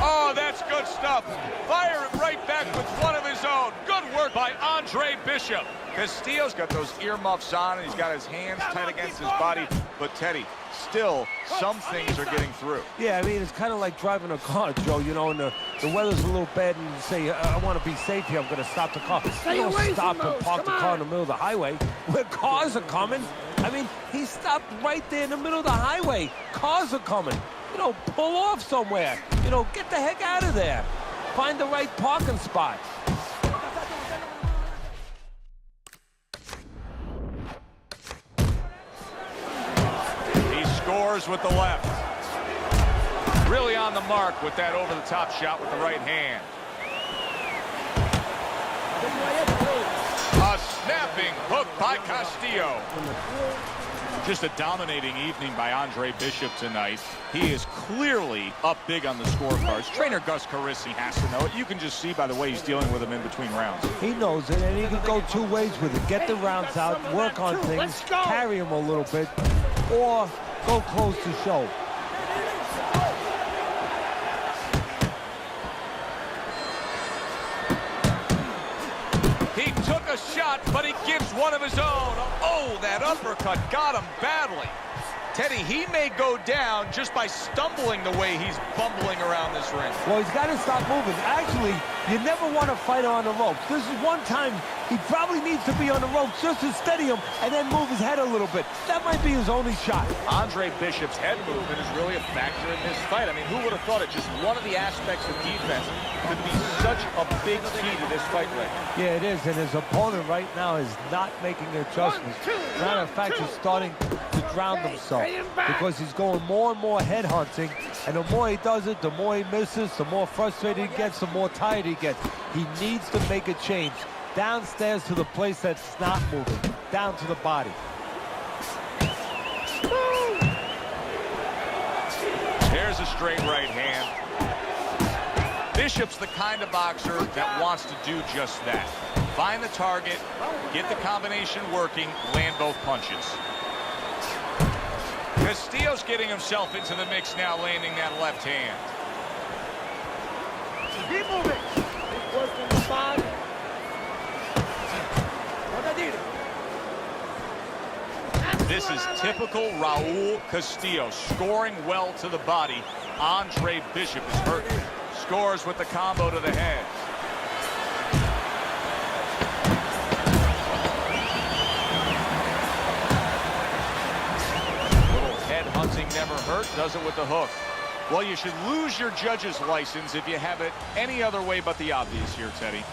Oh, that's good stuff. Fire it right back with one of his own. Good work by Andre Bishop. Castillo's got those earmuffs on, and he's got his hands tight against his body. But, Teddy, still, some things are getting through. Yeah, I mean, it's kind of like driving a car, Joe, you know, and the weather's a little bad, and you say, I want to be safe here, I'm going to stop the car. Stay You away don't stop from and those. park the Come car on. in the middle of the highway where cars are coming. I mean, he stopped right there in the middle of the highway. Cars are coming. You know, pull off somewhere. You know, get the heck out of there. Find the right parking spot. He scores with the left. Really on the mark with that over-the-top shot with the right hand. A snapping hook by Castillo. Just a dominating evening by Andre Bishop tonight. He is clearly up big on the scorecards. Trainer Gus Carisi has to know it. You can just see by the way he's dealing with him in between rounds. He knows it, and he can go two ways with it. Get the rounds out, work on things, carry him a little bit, or go close the show. He took a shot, but he gives one of his own. Oh, that uppercut got him badly. Teddy, he may go down just by stumbling the way he's bumbling around this ring. Well, he's got to stop moving. Actually, you never want to fight on the ropes. This is one time he probably needs to be on the ropes just to steady him and then move his head a little bit. That might be his only shot. Andre Bishop's head movement is really a factor in this fight. I mean, who would have thought it? Just one of the aspects of defense could be such a big key to this fight, Rick. Yeah, it is, and his opponent right now is not making adjustments. Matter of fact, he's starting to drown himself because he's going more and more head hunting, and the more he does it, the more he misses, the more frustrated he gets, the more tired he gets. He needs to make a change. Downstairs to the place that's not moving, down to the body. There's a straight right hand. Bishop's the kind of boxer that wants to do just that. Find the target, get the combination working, land both punches. Castillo's getting himself into the mix now, landing that left hand. Keep moving. Working the body. This is typical Raul Castillo, scoring well to the body. Andre Bishop is hurt. Scores with the combo to the head. Little head hunting never hurt, does it with the hook. Well, you should lose your judge's license if you have it any other way but the obvious here, Teddy.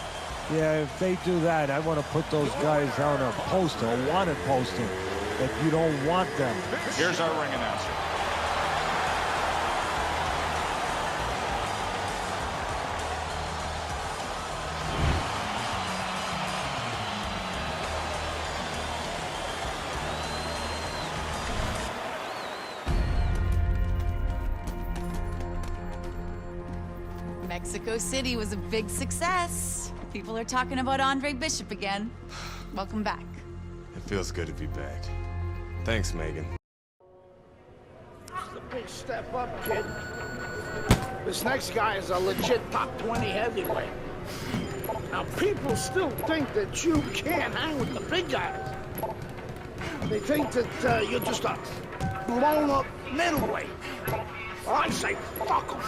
Yeah, if they do that, I want to put those guys on a poster, a wanted poster, that you don't want them. Here's our ring announcer. Mexico City was a big success. People are talking about Andre Bishop again. Welcome back. It feels good to be back. Thanks, Megan. It's a big step up, kid. This next guy is a legit top 20 heavyweight. Now, people still think that you can't hang with the big guys. They think that you're just a blown-up middleweight. Well, I say, fuck them.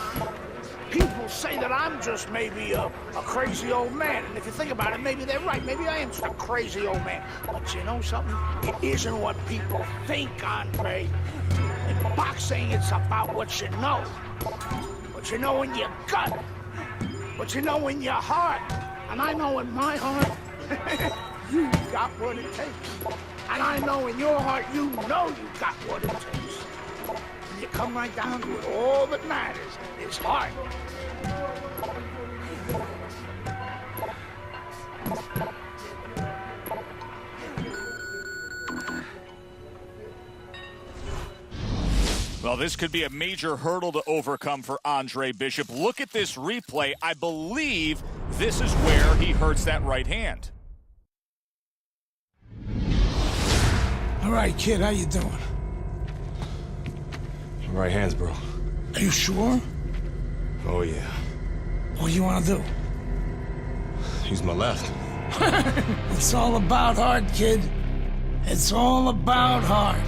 People say that I'm just maybe a crazy old man. And if you think about it, maybe they're right. Maybe I am just a crazy old man. But you know something? It isn't what people think, Andre. In boxing, it's about what you know. What you know in your gut. What you know in your heart. And I know in my heart, you got what it takes. And I know in your heart, you know you got what it takes. And you come right down to it. All that matters is heart. Well, this could be a major hurdle to overcome for Andre Bishop. Look at this replay. I believe this is where he hurts that right hand. All right, kid, how you doing? Right hands, bro. Are you sure? Oh, yeah. What do you want to do? Use my left. It's all about heart, kid. It's all about heart.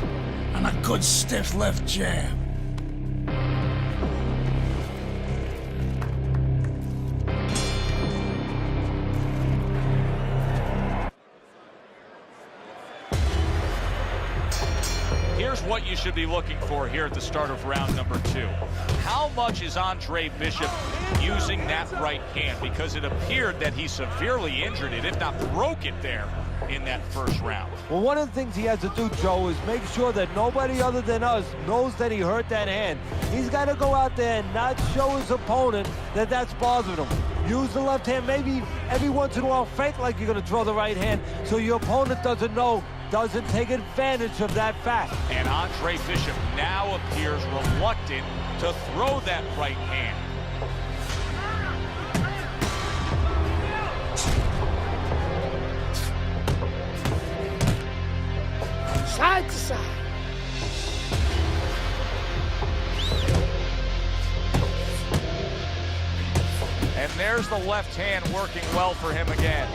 And a good stiff left jab. Here's what you should be looking for here at the start of round number 2. How much is Andre Bishop using that right hand? Because it appeared that he severely injured it, if not broke it there in that first round. Well, one of the things he has to do, Joe, is make sure that nobody other than us knows that he hurt that hand. He's got to go out there and not show his opponent that that's bothering him. Use the left hand, maybe every once in a while fake like you're going to throw the right hand so your opponent doesn't know, doesn't take advantage of that fact. And Andre Bishop now appears reluctant to throw that right hand. Side to side. And there's the left hand working well for him again.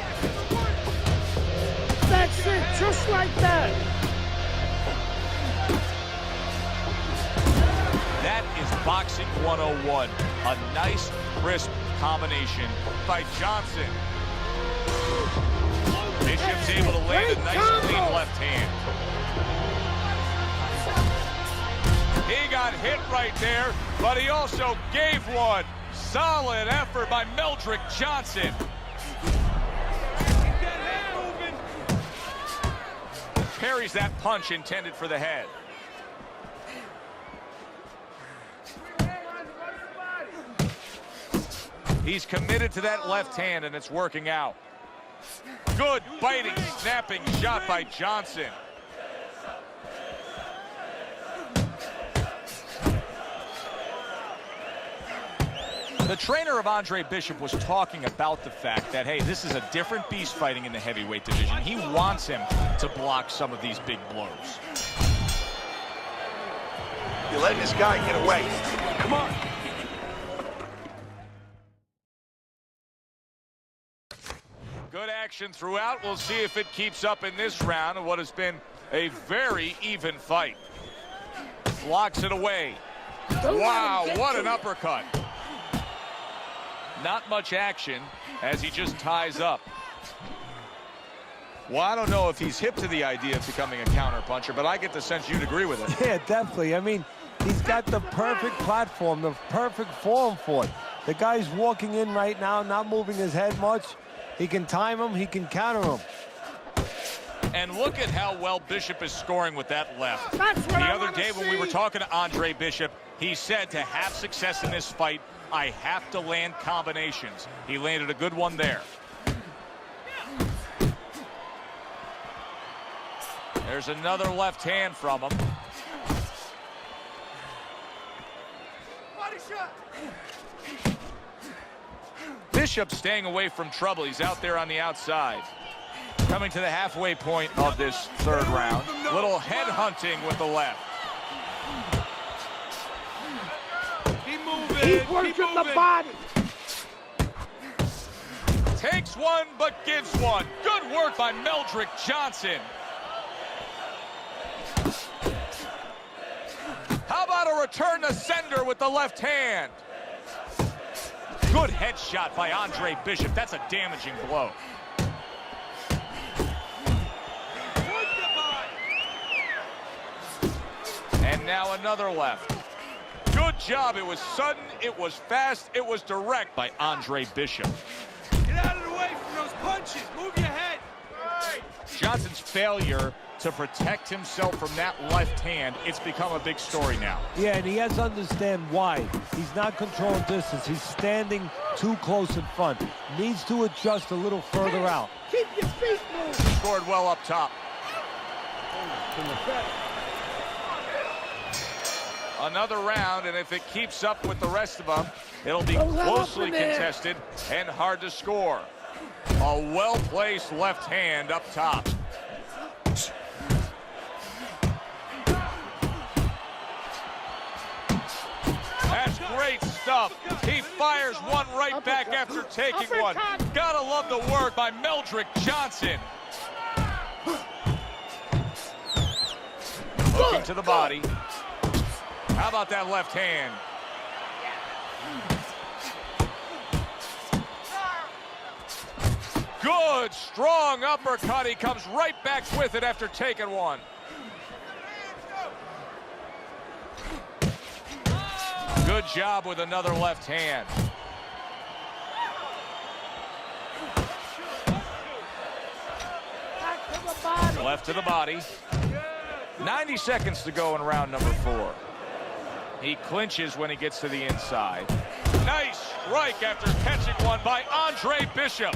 That's it, just like that. That is boxing 101. A nice, crisp combination by Johnson. Bishop's able to land a nice, clean left hand. He got hit right there, but he also gave one. Solid effort by Meldrick Johnson. Parries that punch intended for the head. He's committed to that left hand, and it's working out. Good biting, snapping shot by Johnson. The trainer of Andre Bishop was talking about the fact that, hey, this is a different beast fighting in the heavyweight division. He wants him to block some of these big blows. You're letting this guy get away. Come on. Good action throughout. We'll see if it keeps up in this round of what has been a very even fight. Blocks it away. Wow, what an uppercut. Not much action as he just ties up. Well, I don't know if he's hip to the idea of becoming a counterpuncher, but I get the sense you'd agree with it. Yeah, definitely. I mean, he's got the perfect platform, the perfect form for it. The guy's walking in right now, not moving his head much. He can time him, he can counter him. And look at how well Bishop is scoring with that left. The other day when we were talking to Andre Bishop, he said to have success in this fight, I have to land combinations. He landed a good one there. There's another left hand from him. Body shot. Bishop staying away from trouble. He's out there on the outside. Coming to the halfway point of this third round. Little head hunting with the left. Keep moving. Keep working the body. Takes one, but gives one. Good work by Meldrick Johnson. How about a return to sender with the left hand? Good headshot by Andre Bishop. That's a damaging blow. And now another left. Good job. It was sudden, it was fast, it was direct by Andre Bishop. Get out of the way from those punches. Move your head. Johnson's failure to protect himself from that left hand, it's become a big story now. Yeah, and he has to understand why. He's not controlling distance. He's standing too close in front. Needs to adjust a little further out. Keep your feet moving. Scored well up top. Another round, and if it keeps up with the rest of them, it'll be closely contested and hard to score. A well-placed left hand up top. That's great stuff. He fires one right back after taking one. Gotta love the work by Meldrick Johnson. Looking to the body. How about that left hand? Good, strong uppercut. He comes right back with it after taking one. Good job with another left hand. Left to the body. 90 seconds to go in round number 4. He clinches when he gets to the inside. Nice strike after catching one by Andre Bishop.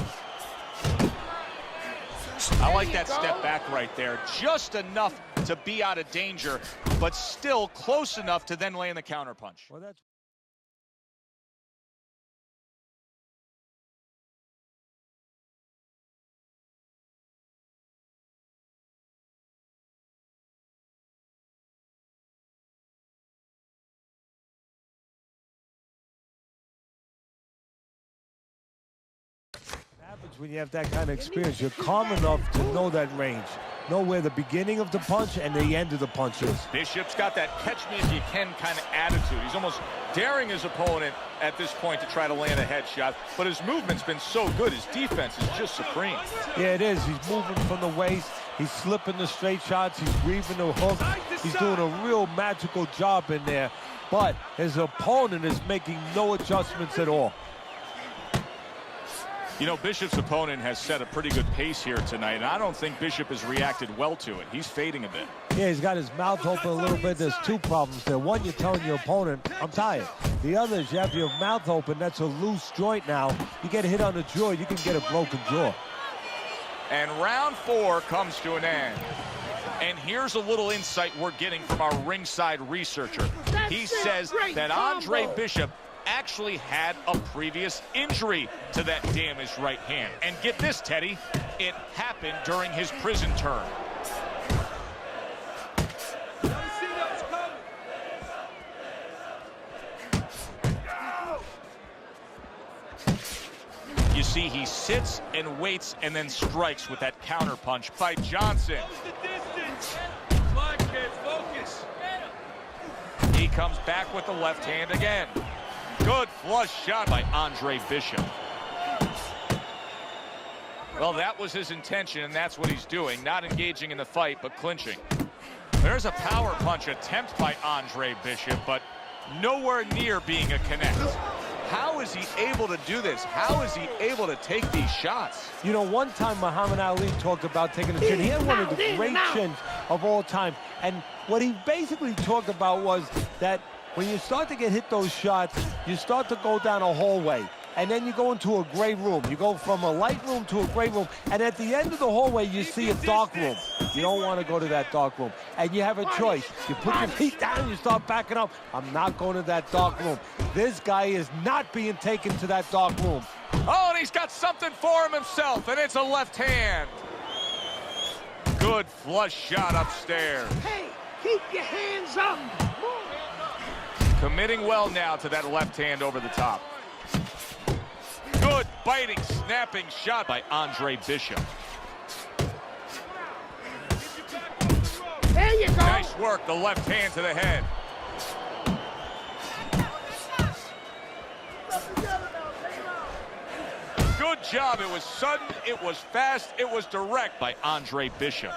I like that step back right there. Just enough to be out of danger, but still close enough to then land the counterpunch. Well, that's when you have that kind of experience. You're calm enough to know that range. Know where the beginning of the punch and the end of the punch is. Bishop's got that catch-me-if-you-can kind of attitude. He's almost daring his opponent at this point to try to land a headshot, but his movement's been so good. His defense is just supreme. Yeah, it is. He's moving from the waist. He's slipping the straight shots. He's weaving the hook. He's doing a real magical job in there, but his opponent is making no adjustments at all. You know, Bishop's opponent has set a pretty good pace here tonight, and I don't think Bishop has reacted well to it. He's fading a bit. Yeah, he's got his mouth open a little bit. There's two problems there. One, you're telling your opponent, I'm tired. The other is you have your mouth open. That's a loose joint now. You get hit on the jaw, you can get a broken jaw. And round 4 comes to an end. And here's a little insight we're getting from our ringside researcher. He says that Andre Bishop actually had a previous injury to that damaged right hand. And get this, Teddy, it happened during his prison term. You see, he sits and waits and then strikes with that counterpunch by Johnson. Come on, kid, focus. He comes back with the left hand again. Good flush shot by Andre Bishop. Well, that was his intention, and that's what he's doing. Not engaging in the fight, but clinching. There's a power punch attempt by Andre Bishop, but nowhere near being a connect. How is he able to do this? How is he able to take these shots? You know, one time Muhammad Ali talked about taking a chin. He had one of the great chins of all time. And what he basically talked about was that when you start to get hit those shots, you start to go down a hallway. And then you go into a gray room. You go from a light room to a gray room. And at the end of the hallway, you see a dark room. You don't want to go to that dark room. And you have a choice. You put your feet down, you start backing up. I'm not going to that dark room. This guy is not being taken to that dark room. Oh, and he's got something for him himself, and it's a left hand. Good flush shot upstairs. Hey, keep your hands up. Committing well now to that left hand over the top. Good biting, snapping shot by Andre Bishop. There you go. Nice work, the left hand to the head. Good job. It was sudden, it was fast, it was direct by Andre Bishop.